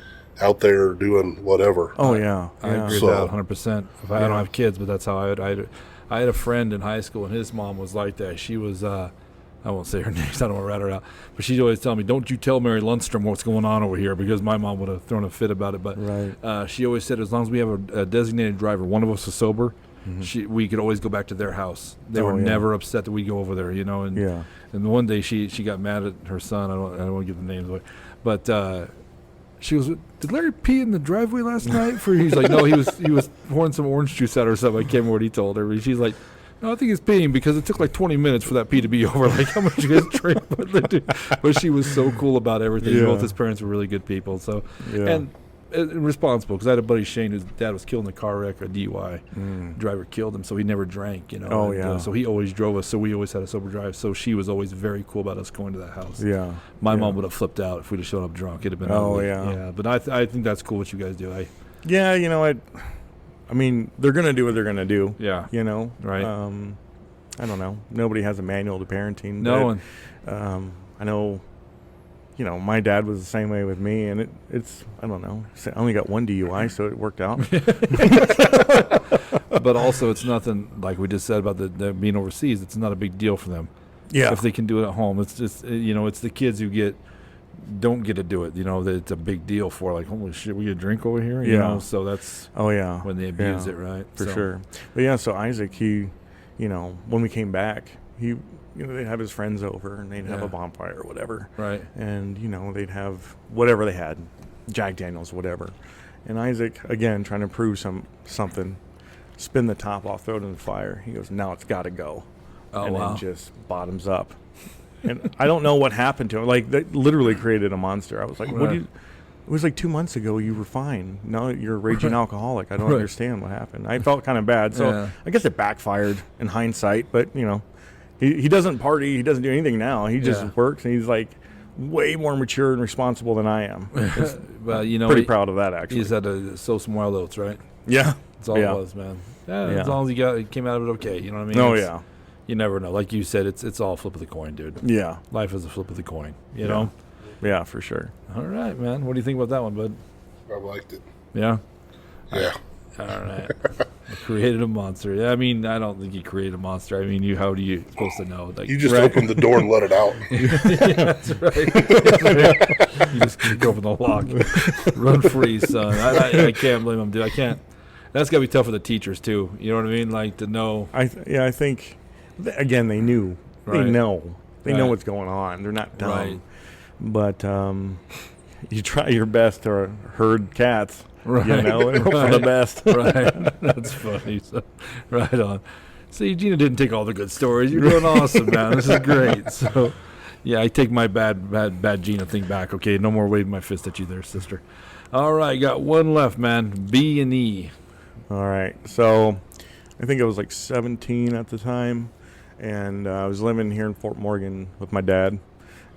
Speaker 2: out there doing whatever.
Speaker 3: Oh yeah.
Speaker 1: I
Speaker 3: Yeah.
Speaker 1: agree
Speaker 2: So-
Speaker 1: with that 100%. I
Speaker 3: Yeah.
Speaker 1: don't have kids, but that's how I had a friend in high school, and his mom was like that. She was, I won't say her name, 'cause I don't want to rat her out, but she'd always tell me, "Don't you tell Mary Lundstrom what's going on over here," because my mom would have thrown a fit about it. But
Speaker 3: Right.
Speaker 1: she always said, as long as we have a designated driver, one of us is sober, we could always go back to their house. They
Speaker 3: Oh,
Speaker 1: were
Speaker 3: yeah.
Speaker 1: never upset that we go over there, And
Speaker 3: Yeah.
Speaker 1: and one day she got mad at her son. I don't want to give the names away, but she was, "Did Larry pee in the driveway last night?" He's like, "No, he was pouring some orange juice out or something." I can't remember what he told her. But she's like, "No, I think he's peeing because it took like 20 minutes for that pee to be over." Like, how much you guys drink? But she was so cool about everything.
Speaker 3: Yeah.
Speaker 1: Both his parents were really good people. So
Speaker 3: Yeah.
Speaker 1: and responsible, because I had a buddy, Shane, whose dad was killed in a car wreck, a DUI. Driver killed him, so he never drank,
Speaker 3: Oh,
Speaker 1: and,
Speaker 3: yeah.
Speaker 1: so he always drove us, so we always had a sober drive. So she was always very cool about us going to that house.
Speaker 3: Yeah.
Speaker 1: My
Speaker 3: Yeah.
Speaker 1: mom would have flipped out if we'd have shown up drunk. It'd have been
Speaker 3: Oh,
Speaker 1: ugly.
Speaker 3: yeah.
Speaker 1: But I think that's cool what you guys do.
Speaker 3: Yeah. I mean, they're gonna do what they're gonna do.
Speaker 1: Yeah. Right.
Speaker 3: I don't know. Nobody has a manual to parenting.
Speaker 1: No one.
Speaker 3: But, I know. My dad was the same way with me, and it's I don't know. I only got one DUI, so it worked out.
Speaker 1: But also, it's nothing like we just said about the being overseas. It's not a big deal for them.
Speaker 3: Yeah.
Speaker 1: If they can do it at home, it's just it's the kids who don't get to do it. That it's a big deal for. Like, holy shit, we get a drink over here.
Speaker 3: Yeah.
Speaker 1: So that's
Speaker 3: Oh yeah.
Speaker 1: when they abuse
Speaker 3: Yeah.
Speaker 1: it, right?
Speaker 3: For
Speaker 1: So-
Speaker 3: sure. But yeah, so Isaac, he, when we came back, he, they'd have his friends over and they'd have
Speaker 1: Yeah.
Speaker 3: a bonfire or whatever.
Speaker 1: Right.
Speaker 3: And, they'd have whatever they had, Jack Daniels, whatever. And Isaac, again, trying to prove something, spin the top off, throw it in the fire. He goes, "Now it's got to go."
Speaker 1: Oh,
Speaker 3: and
Speaker 1: wow.
Speaker 3: then just bottoms up. And I don't know what happened to him. Like, that literally created a monster. I was like, what do
Speaker 1: Right.
Speaker 3: you... It was like 2 months ago you were fine. Now you're a raging alcoholic. I don't
Speaker 1: Right.
Speaker 3: understand what happened. I felt kind of bad. So
Speaker 1: Yeah.
Speaker 3: I guess it backfired in hindsight. But, he doesn't party. He doesn't do anything now. He just
Speaker 1: Yeah.
Speaker 3: works, and he's like way more mature and responsible than I am.
Speaker 1: Well,
Speaker 3: Pretty proud of that,
Speaker 1: You
Speaker 3: actually.
Speaker 1: just had to sow some wild oats, right?
Speaker 3: Yeah.
Speaker 1: That's all
Speaker 3: Yeah.
Speaker 1: it was, man. Yeah,
Speaker 3: Yeah.
Speaker 1: as long as you came out of it okay. You know what I mean?
Speaker 3: Oh,
Speaker 1: It's-
Speaker 3: yeah.
Speaker 1: You never know. Like you said, it's all flip of the coin, dude.
Speaker 3: Yeah.
Speaker 1: Life is a flip of the coin. You
Speaker 3: Yeah.
Speaker 1: know?
Speaker 3: Yeah, for sure.
Speaker 1: All right, man. What do you think about that one, bud?
Speaker 2: I liked it.
Speaker 1: Yeah.
Speaker 2: Yeah.
Speaker 1: All right. Created a monster. Yeah, I mean, I don't think you created a monster. I mean, how do you supposed to know? Like,
Speaker 2: You just
Speaker 1: right.
Speaker 2: opened the door and let it out.
Speaker 1: Yeah, that's right. You just kick open the lock. Run free, son. I can't blame them, dude. I can't. That's got to be tough for the teachers, too. You know what I mean? Like, to know.
Speaker 3: I think, again, they knew. They
Speaker 1: Right.
Speaker 3: know. They know what's going on. They're not dumb.
Speaker 1: Right.
Speaker 3: But you try your best to herd cats,
Speaker 1: Right.
Speaker 3: and hope for the best.
Speaker 1: Right. That's funny. So, right on. See, Gina didn't take all the good stories. You're doing awesome, man. This is great. So, yeah, I take my bad Gina thing back. Okay, no more waving my fist at you there, sister. All right, got one left, man. B and E.
Speaker 3: All right. So I think I was like 17 at the time, and I was living here in Fort Morgan with my dad.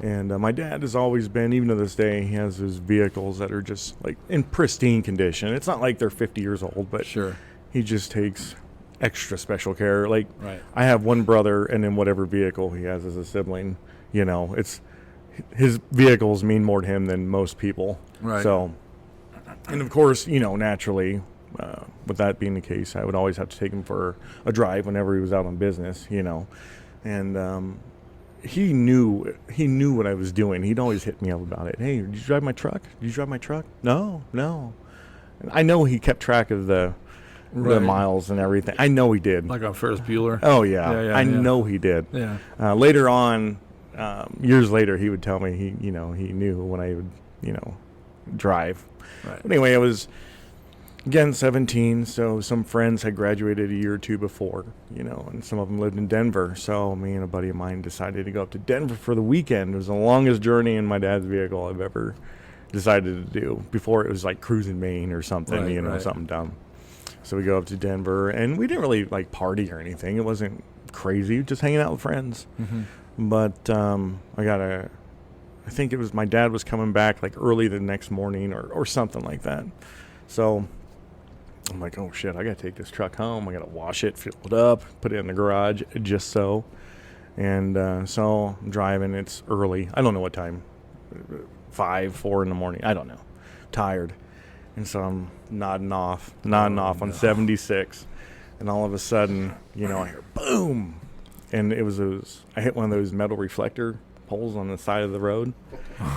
Speaker 3: And my dad has always been, even to this day, he has his vehicles that are just like in pristine condition. It's not like they're 50 years old, but
Speaker 1: Sure.
Speaker 3: he just takes extra special care. Like,
Speaker 1: Right.
Speaker 3: I have one brother, and in whatever vehicle he has as a sibling, it's his vehicles mean more to him than most people.
Speaker 1: Right.
Speaker 3: So, and of course, naturally, with that being the case, I would always have to take him for a drive whenever he was out on business, and he knew what I was doing. He'd always hit me up about it. Hey, did you drive my truck? Did you drive my truck? No. And I know he kept track of the miles and everything. I know he did.
Speaker 1: Like on Ferris Bueller.
Speaker 3: Oh yeah, I know he did.
Speaker 1: Yeah.
Speaker 3: Later on, years later, he would tell me he knew when I would drive.
Speaker 1: Right.
Speaker 3: But anyway, I was again 17, so some friends had graduated a year or two before, and some of them lived in Denver. So me and a buddy of mine decided to go up to Denver for the weekend. It was the longest journey in my dad's vehicle I've ever decided to do. Before it was like cruising Maine or something,
Speaker 1: Right.
Speaker 3: something dumb. So we go up to Denver, and we didn't really like party or anything. It wasn't crazy, just hanging out with friends.
Speaker 1: Mm-hmm.
Speaker 3: But I think it was my dad was coming back like early the next morning or something like that. So I'm like, oh shit, I gotta take this truck home. I gotta wash it, fill it up, put it in the garage just so. And so I'm driving. It's early. I don't know what time. 5, 4 in the morning. I don't know. Tired. And so I'm nodding off on 76. And all of a sudden, I hear boom. And I hit one of those metal reflector poles on the side of the road.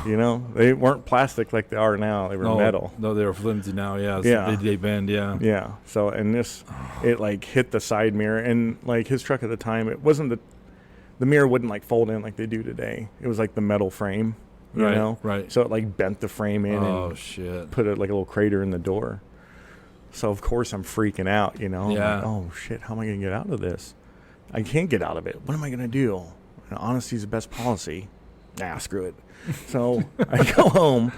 Speaker 3: They weren't plastic like they are now. They were metal.
Speaker 1: No, they were flimsy now. Yeah.
Speaker 3: Yeah.
Speaker 1: They bend. Yeah.
Speaker 3: Yeah. So, and it like hit the side mirror, and like his truck at the time, it wasn't the mirror wouldn't like fold in like they do today. It was like the metal frame, you know?
Speaker 1: Right.
Speaker 3: So it like bent the frame in and
Speaker 1: shit.
Speaker 3: put like a little crater in the door. So of course I'm freaking out,
Speaker 1: Yeah.
Speaker 3: I'm like, oh shit, how am I going to get out of this? I can't get out of it. What am I going to do? And honesty is the best policy. Nah, screw it. So I go home,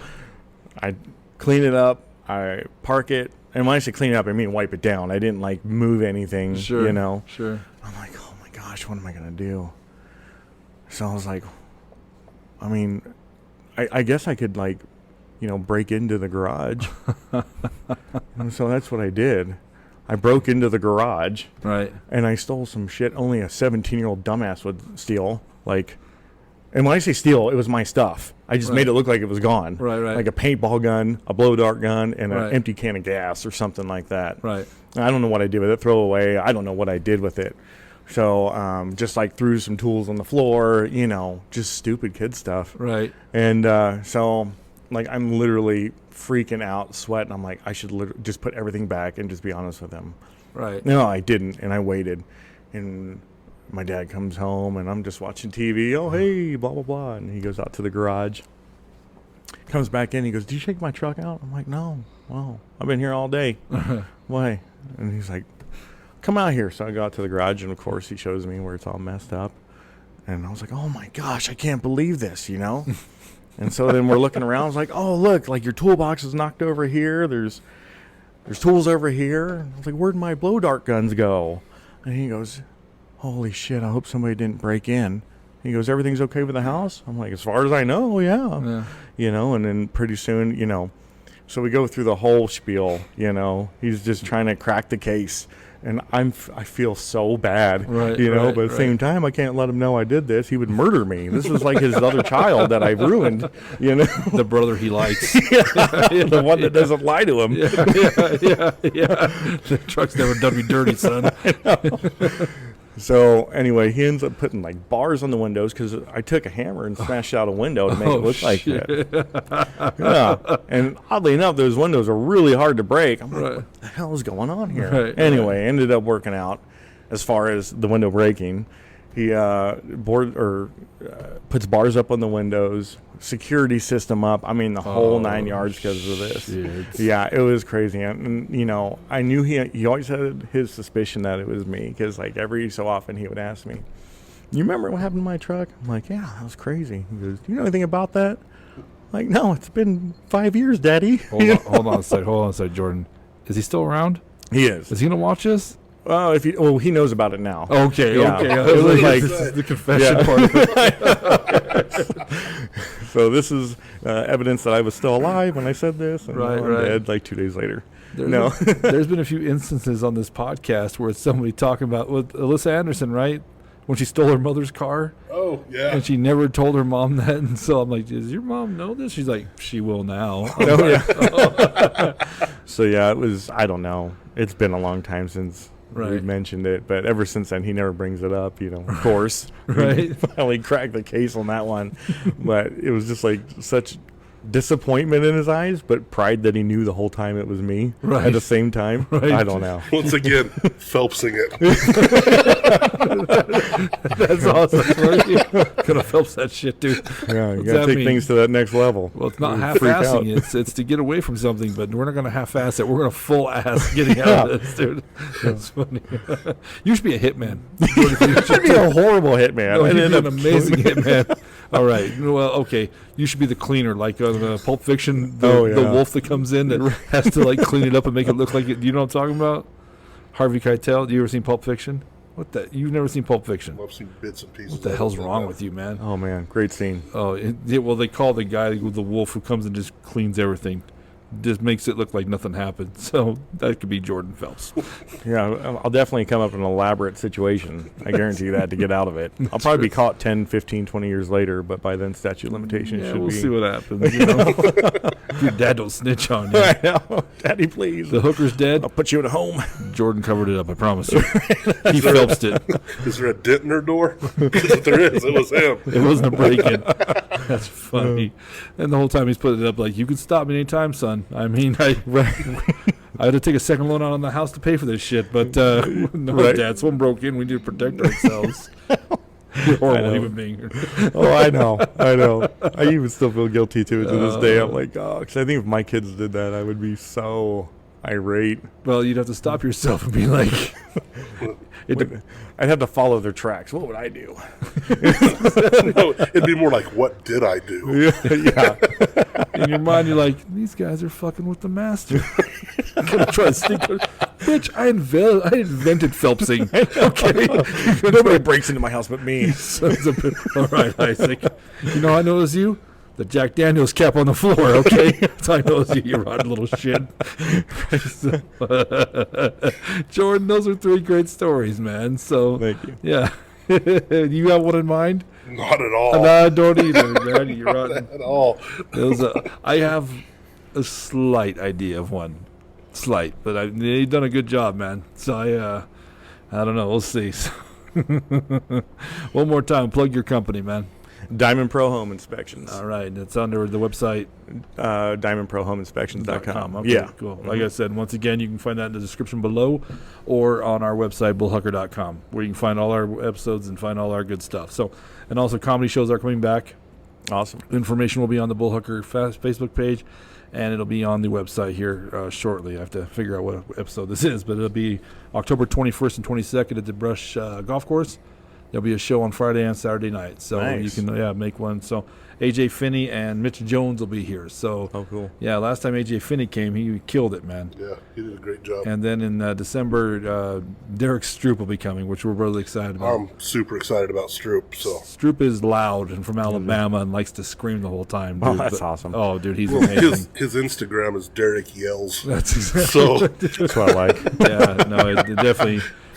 Speaker 3: I clean it up, I park it. And when I say clean it up, I mean wipe it down. I didn't like move anything,
Speaker 1: Sure.
Speaker 3: Sure. I'm like, oh my gosh, what am I going to do? So I was like, I guess I could like, break into the garage. And so that's what I did. I broke into the garage.
Speaker 1: Right.
Speaker 3: And I stole some shit only a 17-year-old dumbass would steal. And when I say steal, it was my stuff. I just made it look like it was gone.
Speaker 1: Right.
Speaker 3: Like a paintball gun, a blow dart gun, and
Speaker 1: Right.
Speaker 3: an empty can of gas or something like that.
Speaker 1: Right.
Speaker 3: I don't know what I did with it. Throw away. I don't know what I did with it. So just like threw some tools on the floor, just stupid kid stuff.
Speaker 1: Right.
Speaker 3: And so like I'm literally freaking out, sweating. I'm like, I should just put everything back and just be honest with him.
Speaker 1: Right.
Speaker 3: No, I didn't, and I waited. And my dad comes home, and I'm just watching TV. Oh, hey, blah, blah, blah. And he goes out to the garage. Comes back in. He goes, did you take my truck out? I'm like, no. Well, I've been here all day. Why? And he's like, come out here. So I go out to the garage, and, of course, he shows me where it's all messed up. And I was like, oh, my gosh, I can't believe this, And so then we're looking around. I was like, oh, look, like your toolbox is knocked over here. There's tools over here. And I was like, where'd my blow dart guns go? And he goes, holy shit, I hope somebody didn't break in. He goes, everything's okay with the house? I'm like, as far as I know, yeah. And then pretty soon, so we go through the whole spiel, He's just trying to crack the case. And I feel so bad,
Speaker 1: Right,
Speaker 3: but at the same time, I can't let him know I did this. He would murder me. This is like his other child that I've ruined,
Speaker 1: The brother he likes.
Speaker 3: the one that doesn't lie to him.
Speaker 1: Yeah. The truck's never done me dirty, son.
Speaker 3: So anyway, he ends up putting like bars on the windows because I took a hammer and smashed out a window to make it look like that. Yeah, and oddly enough, those windows are really hard to break. I'm like, what the hell is going on here?
Speaker 1: Right,
Speaker 3: anyway, ended up working out as far as the window breaking, puts bars up on the windows, security system up. I mean, the whole 9 yards because of this.
Speaker 1: Shit.
Speaker 3: Yeah, it was crazy. And I knew he always had his suspicion that it was me because, like, every so often he would ask me, "You remember what happened to my truck?" I'm like, "Yeah, that was crazy." He goes, "Do you know anything about that?" I'm like, "No, it's been 5 years, Daddy."
Speaker 1: Hold on a second, Jordan. Is he still around?
Speaker 3: He is.
Speaker 1: Is he gonna watch this?
Speaker 3: Well, he knows about it now.
Speaker 1: Okay.
Speaker 3: It was like
Speaker 1: this is the confession part of it.
Speaker 3: So this is evidence that I was still alive when I said this. And
Speaker 1: Right.
Speaker 3: I'm dead like 2 days later.
Speaker 1: There's been a few instances on this podcast where it's somebody talking about with Alyssa Anderson, right? When she stole her mother's car.
Speaker 2: Oh, yeah.
Speaker 1: And she never told her mom that. And so I'm like, does your mom know this? She's like, she will now.
Speaker 3: So yeah, it was. I don't know. It's been a long time since we mentioned it, but ever since then he never brings it up. Of course.
Speaker 1: Right.
Speaker 3: We finally cracked the case on that one, but it was just like such disappointment in his eyes, but pride that he knew the whole time it was me at the same time.
Speaker 1: Right.
Speaker 3: I don't know.
Speaker 2: Once again, Phelpsing it.
Speaker 1: That's awesome. Gonna Phelps that shit, dude.
Speaker 3: Yeah, you
Speaker 1: What's
Speaker 3: gotta
Speaker 1: that
Speaker 3: take
Speaker 1: mean?
Speaker 3: things to that next level.
Speaker 1: Well, it's not
Speaker 3: Freak out.
Speaker 1: half-assing it. It's to get away from something, but we're not going to half-ass it. We're going to full-ass getting out of this, dude. That's funny. You should be a hitman.
Speaker 3: You should be a horrible hitman.
Speaker 1: No,
Speaker 3: I'd
Speaker 1: you'd
Speaker 3: end
Speaker 1: be an
Speaker 3: up
Speaker 1: amazing hitman. All right. Well, okay. You should be the cleaner, like on Pulp Fiction, the wolf that comes in that has to like clean it up and make it look like it. Do you know what I'm talking about? Harvey Keitel. Do you ever seen Pulp Fiction? What the? You've never seen Pulp Fiction?
Speaker 2: I've seen bits and pieces.
Speaker 1: What the hell's wrong with you, man?
Speaker 3: Oh man, great scene.
Speaker 1: Oh, well, they call the guy with the wolf who comes and just cleans everything. Just makes it look like nothing happened. So that could be Jordan Phelps.
Speaker 3: Yeah, I'll definitely come up with an elaborate situation. I guarantee you that to get out of it. I'll probably be caught 10, 15, 20 years later, but by then statute of limitations should
Speaker 1: we'll
Speaker 3: be.
Speaker 1: see what happens. Your dad don't snitch on you.
Speaker 3: I know. Daddy, please.
Speaker 1: The hooker's dead.
Speaker 3: I'll put you in a home.
Speaker 1: Jordan covered it up, I promise you. He Phelpsed it.
Speaker 2: Is there a dent in her door? Because if there is, it was him.
Speaker 1: It wasn't a break-in. That's funny. And the whole time he's putting it up like, you can stop me anytime, son. I mean, I had to take a second loan out on the house to pay for this shit, but no, Dad, someone broke in. We need to protect ourselves. You're a horrible human being.
Speaker 3: Oh, I know. I even still feel guilty to this day. I'm like, because I think if my kids did that, I would be so irate.
Speaker 1: Well, you'd have to stop yourself and be like...
Speaker 3: I'd have to follow their tracks. What would I do?
Speaker 2: No, it'd be more like, what did I do?
Speaker 3: Yeah.
Speaker 1: In your mind, you're like, these guys are fucking with the master. I'm gonna try to sneak. Bitch, I invented Phelpsing. Okay,
Speaker 3: Nobody breaks into my house but me.
Speaker 1: Sons of All right, Isaac. You know how I know it was you? The Jack Daniels cap on the floor. Okay, that's how I know it's you rotten little shit. Jordan, those are 3 great stories, man. So
Speaker 3: Thank you.
Speaker 1: Yeah, you got one in mind?
Speaker 2: Not at all.
Speaker 1: No, I don't either, man. You're rotten.
Speaker 2: At all.
Speaker 1: I have a slight idea of one. Slight, but they've done a good job, man. So I don't know. We'll see. One more time, plug your company, man.
Speaker 3: Diamond Pro Home Inspections.
Speaker 1: All right, it's under the website
Speaker 3: diamondprohomeinspections.com.
Speaker 1: Okay,
Speaker 3: yeah,
Speaker 1: cool. Like I said, once again, you can find that in the description below, or on our website bullhucker.com, where you can find all our episodes and find all our good stuff. So, and also comedy shows are coming back.
Speaker 3: Awesome.
Speaker 1: Information will be on the Bullhucker Facebook page, and it'll be on the website here shortly. I have to figure out what episode this is, but it'll be October 21st and 22nd at the Brush Golf Course. There'll be a show on Friday and Saturday night, so
Speaker 3: nice.
Speaker 1: You can make one. So AJ Finney and Mitch Jones will be here. So
Speaker 3: cool.
Speaker 1: Yeah, last time AJ Finney came, he killed it, man.
Speaker 2: Yeah, he did a great job.
Speaker 1: And then in December, Derek Stroop will be coming, which we're really excited about.
Speaker 2: I'm super excited about Stroop. So
Speaker 1: Stroop is loud and from Alabama and likes to scream the whole time. Dude.
Speaker 3: Oh, that's awesome.
Speaker 1: Oh, dude, he's amazing.
Speaker 2: His Instagram is Derek Yells.
Speaker 1: That's exactly
Speaker 2: So
Speaker 3: That's what I like.
Speaker 1: Yeah, no, it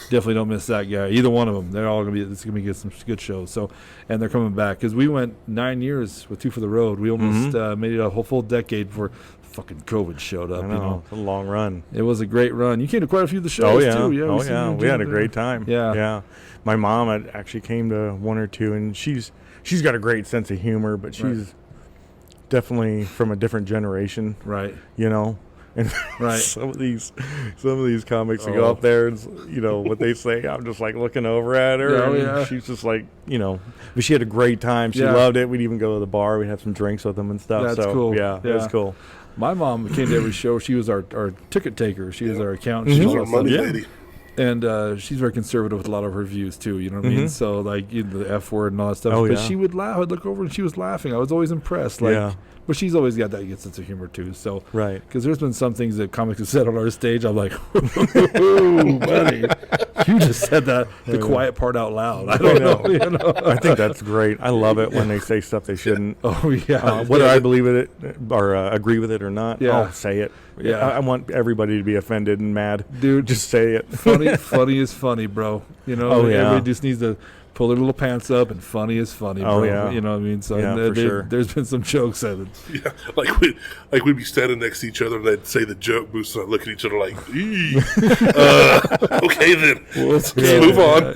Speaker 1: definitely don't miss that guy. Either one of them. They're all gonna be. It's gonna be some good shows. So, and they're coming back because we went 9 years with Two for the Road. We almost made it a whole full decade before fucking COVID showed up.
Speaker 3: I know. It's a long run.
Speaker 1: It was a great run. You came to quite a few of the shows too. Yeah,
Speaker 3: we had a great time.
Speaker 1: Yeah.
Speaker 3: My mom actually came to one or two, and she's got a great sense of humor, but she's definitely from a different generation.
Speaker 1: Right.
Speaker 3: You know, And
Speaker 1: Right.
Speaker 3: some of these comics that go up there and what they say, I'm just like looking over at her, and she's just like, but she had a great time. She loved it. We'd even go to the bar. We'd have some drinks with them and stuff.
Speaker 1: That's cool.
Speaker 3: Yeah, it was cool.
Speaker 1: My mom came to every show. She was our ticket taker. She was our accountant. She was
Speaker 2: Our money lady.
Speaker 1: And she's very conservative with a lot of her views too. You know what I mean? So like the F word and all that stuff.
Speaker 3: Oh,
Speaker 1: but
Speaker 3: yeah.
Speaker 1: she would laugh. I'd look over and she was laughing. I was always impressed. Like, but she's always got that sense of humor too. So
Speaker 3: right.
Speaker 1: Because there's been some things that comics have said on our stage. I'm like, ooh, buddy, you just said the quiet part out loud. I don't know. You know?
Speaker 3: I think that's great. I love it when they say stuff they shouldn't.
Speaker 1: Oh yeah.
Speaker 3: Whether I believe it or agree with it or not, I'll say it.
Speaker 1: Yeah.
Speaker 3: I want everybody to be offended and mad.
Speaker 1: Dude,
Speaker 3: just say it.
Speaker 1: Funny is funny, bro. You know, everybody just needs to pull their little pants up, and funny is funny, bro.
Speaker 3: Oh, yeah.
Speaker 1: You know what I mean? So
Speaker 3: for sure.
Speaker 1: There's been some jokes that
Speaker 2: Yeah, we'd be standing next to each other, and they'd say the joke, Moose and I'd look at each other like, okay then, let's move on.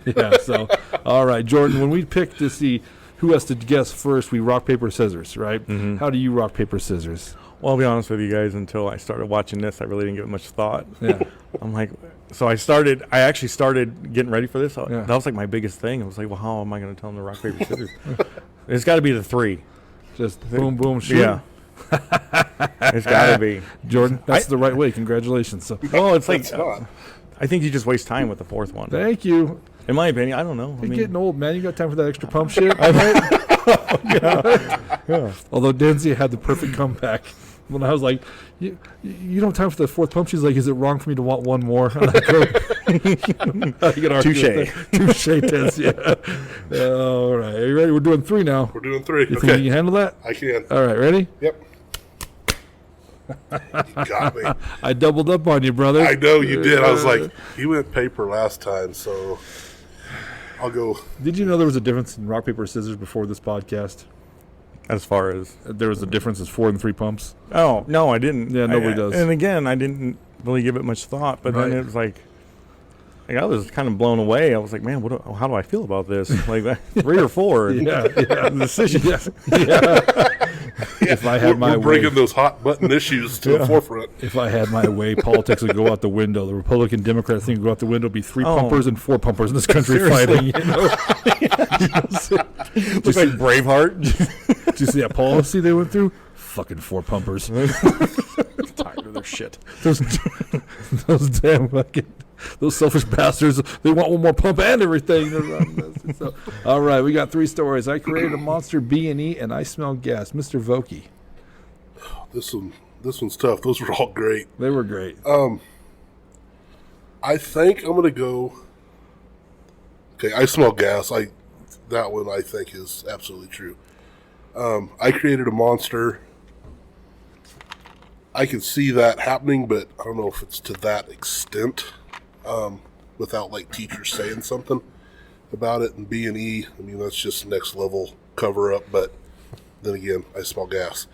Speaker 1: Yeah. So, all right, Jordan, when we pick to see who has to guess first, we rock, paper, scissors, right? Mm-hmm. How do you rock, paper, scissors?
Speaker 3: Well, I'll be honest with you guys, until I started watching this, I really didn't give it much thought.
Speaker 1: Yeah.
Speaker 3: I'm like, so I actually started getting ready for this. That was like my biggest thing. I was like, well, how am I going to tell them to rock, paper, scissors? It's got to be the three.
Speaker 1: Just boom, boom, shoot.
Speaker 3: Yeah. It's got to be.
Speaker 1: Jordan, that's the right way. Congratulations. So,
Speaker 3: well, it's like, I think you just waste time with the fourth one.
Speaker 1: Thank you.
Speaker 3: In my opinion, I don't know.
Speaker 1: You're getting old, man. You got time for that extra pump shit?
Speaker 3: Yeah.
Speaker 1: Although Denzi had the perfect comeback. When I was like, you don't have time for the fourth pump. She's like, is it wrong for me to want one more? And I go,
Speaker 3: touche.
Speaker 1: Touche, Tess, yeah. All right. Are you ready? We're doing three now.
Speaker 2: We're doing three.
Speaker 1: You think you can handle that?
Speaker 2: I can.
Speaker 1: All right. Ready?
Speaker 2: Yep. You got me.
Speaker 1: I doubled up on you, brother.
Speaker 2: I know you did. I was like, you went paper last time, so I'll go.
Speaker 1: Did you know there was a difference in rock, paper, scissors before this podcast?
Speaker 3: As far as
Speaker 1: there was a difference as 4 and 3 pumps.
Speaker 3: Oh no, I didn't.
Speaker 1: Yeah, nobody does.
Speaker 3: And again, I didn't really give it much thought. But then it was like I was kind of blown away. I was like, man, how do I feel about this? Like that 3 or 4?
Speaker 1: Yeah.
Speaker 3: Decision.
Speaker 1: If I had my
Speaker 2: way, bringing those hot button issues to the forefront.
Speaker 1: If I had my way, politics would go out the window. The Republican Democrat thing would go out the window. Be 3 pumpers and 4 pumpers in this country fighting. You know?
Speaker 3: Looks like Braveheart.
Speaker 1: Did you see that policy they went through? Fucking 4 pumpers.
Speaker 3: Tired of their shit.
Speaker 1: Those damn fucking. Those selfish bastards, they want one more pump and everything. So, all right, we got 3 stories. I created a monster B&E, and I smell gas. Mr. Vokey.
Speaker 2: This one's tough. Those were all great.
Speaker 1: They were great.
Speaker 2: I think I'm going to go... Okay, I smell gas. That one I think is absolutely true. I created a monster. I can see that happening, but I don't know if it's to that extent. Without like teachers saying something about it. And B&E, I mean, that's just next level cover up, but then again, I smell gas.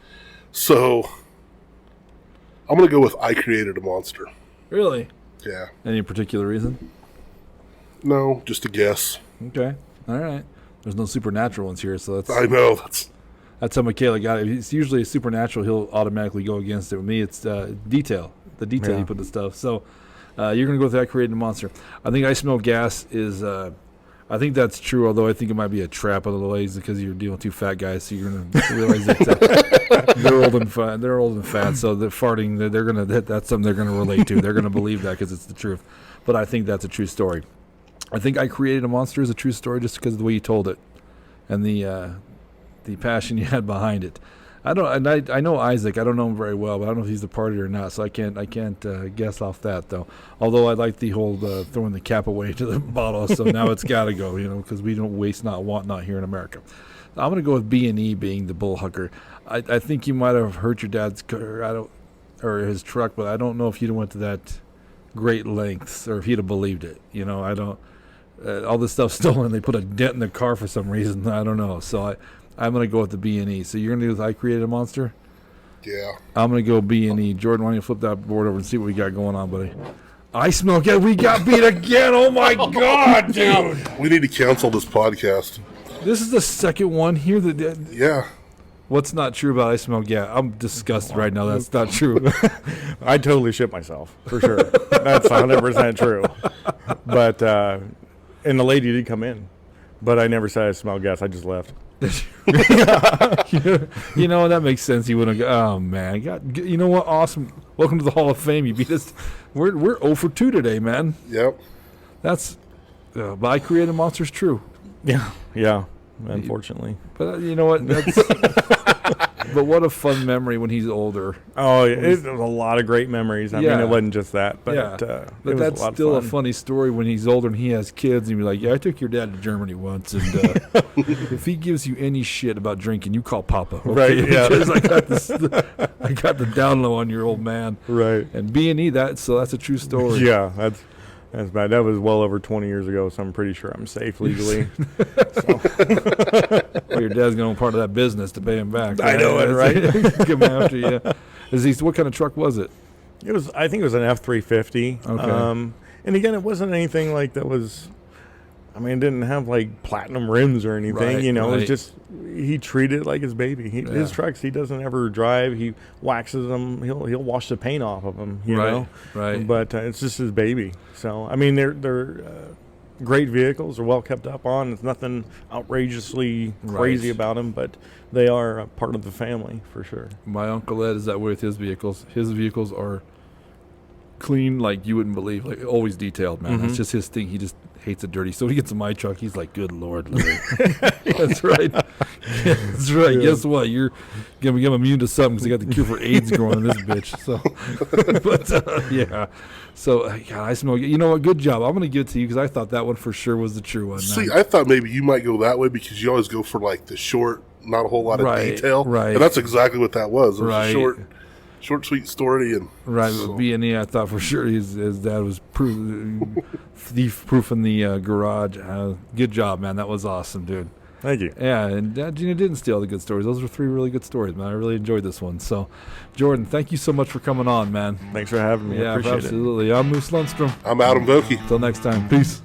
Speaker 2: So I'm going to go with I created a monster.
Speaker 1: Really?
Speaker 2: Yeah.
Speaker 1: Any particular reason?
Speaker 2: No, just a guess.
Speaker 1: Okay. All right. There's no supernatural ones here, so that's...
Speaker 2: I know.
Speaker 1: That's how Michaela got it. It's usually a supernatural. He'll automatically go against it. With me, it's detail. The detail you put the stuff. So... you're going to go with that creating a monster. I think I smell gas is, I think that's true, although I think it might be a trap of the ladies because you're dealing with 2 fat guys, so you're going to realize that they're old and fat, so the farting, that's something they're going to relate to. They're going to believe that because it's the truth. But I think that's a true story. I think I created a monster is a true story just because of the way you told it and the passion you had behind it. I know Isaac. I don't know him very well, but I don't know if he's the party or not. So I can't guess off that though. Although I like the whole throwing the cap away to the bottle. So now it's got to go, because we don't waste not, want not here in America. So I'm going to go with B&E being the Bullhucker. I think you might have hurt your dad's car, or his truck, but I don't know if you'd have went to that great lengths or if he'd have believed it. I don't. All this stuff stolen. They put a dent in the car for some reason. I don't know. So I'm going to go with the B&E. So you're going to do with I created a monster?
Speaker 2: Yeah.
Speaker 1: I'm going to go B&E. Jordan, why don't you flip that board over and see what we got going on, buddy? I smell gas. We got beat again. Oh, my God, dude.
Speaker 2: We need to cancel this podcast.
Speaker 1: This is the second one here.
Speaker 2: Yeah.
Speaker 1: What's not true about I smell gas? I'm disgusted right now. That's not true.
Speaker 3: I totally shit myself, for sure. That's 100% true. But, and the lady did come in, but I never said I smelled gas. I just left.
Speaker 1: You know, that makes sense. You wouldn't go, oh, man. You know what? Awesome. Welcome to the Hall of Fame. You beat us. We're 0 for 2 today, man.
Speaker 2: Yep.
Speaker 1: That's, by creative monsters, true.
Speaker 3: Yeah, unfortunately.
Speaker 1: But you know what? But what a fun memory when he's older.
Speaker 3: Oh, it was a lot of great memories. I mean, it wasn't just that, but
Speaker 1: but
Speaker 3: it was
Speaker 1: that's
Speaker 3: a lot
Speaker 1: still
Speaker 3: of
Speaker 1: a
Speaker 3: fun.
Speaker 1: funny story when he's older and he has kids, and you're like, yeah, I took your dad to Germany once, and if he gives you any shit about drinking, you call Papa, okay?
Speaker 3: Right? Yeah,
Speaker 1: Because I got the down low on your old man,
Speaker 3: right.
Speaker 1: and B&E, that's a true story.
Speaker 3: Yeah, that's bad. That was well over 20 years ago, so I'm pretty sure I'm safe legally.
Speaker 1: Well, your dad's going to part of that business to pay him back.
Speaker 3: I know it, right?
Speaker 1: Come after you. What kind of truck was it?
Speaker 3: I think it was an F-350.
Speaker 1: Okay.
Speaker 3: And again, it wasn't anything like that was. I mean, it didn't have like platinum rims or anything.
Speaker 1: Right,
Speaker 3: It was
Speaker 1: right.
Speaker 3: just he treated it like his baby. His trucks, he doesn't ever drive. He waxes them. He'll wash the paint off of them. You know,
Speaker 1: right.
Speaker 3: But it's just his baby. So I mean, they're great vehicles. They're well kept up on. There's nothing outrageously crazy about them, but they are a part of the family for sure.
Speaker 1: My Uncle Ed is that way with his vehicles. His vehicles are clean like you wouldn't believe, like always detailed, man. That's just his thing. He just hates it dirty. So when he gets in my truck, he's like, good Lord, Larry. That's right. That's right. Yeah. Guess what? You're going to become immune to something because they got the cure for AIDS growing in this bitch. So, but yeah. So, God, I smell. You know what? Good job. I'm going to give it to you because I thought that one for sure was the true one.
Speaker 2: See, I thought maybe you might go that way because you always go for like the short, not a whole lot of detail.
Speaker 1: Right.
Speaker 2: And that's exactly what that was. It was
Speaker 1: Right.
Speaker 2: a short, sweet story. And
Speaker 1: Right,
Speaker 2: so,
Speaker 1: with B&E, I thought for sure his dad was thief-proof in the garage. Good job, man. That was awesome, dude.
Speaker 3: Thank you.
Speaker 1: Yeah, and Gina didn't steal the good stories. Those were 3 really good stories, man. I really enjoyed this one. So, Jordan, thank you so much for coming on, man.
Speaker 3: Thanks for having me. I
Speaker 1: Yeah,
Speaker 3: appreciate it.
Speaker 1: absolutely. I'm Moose Lundstrom.
Speaker 2: I'm Adam Vokey.
Speaker 1: Until next time. Peace.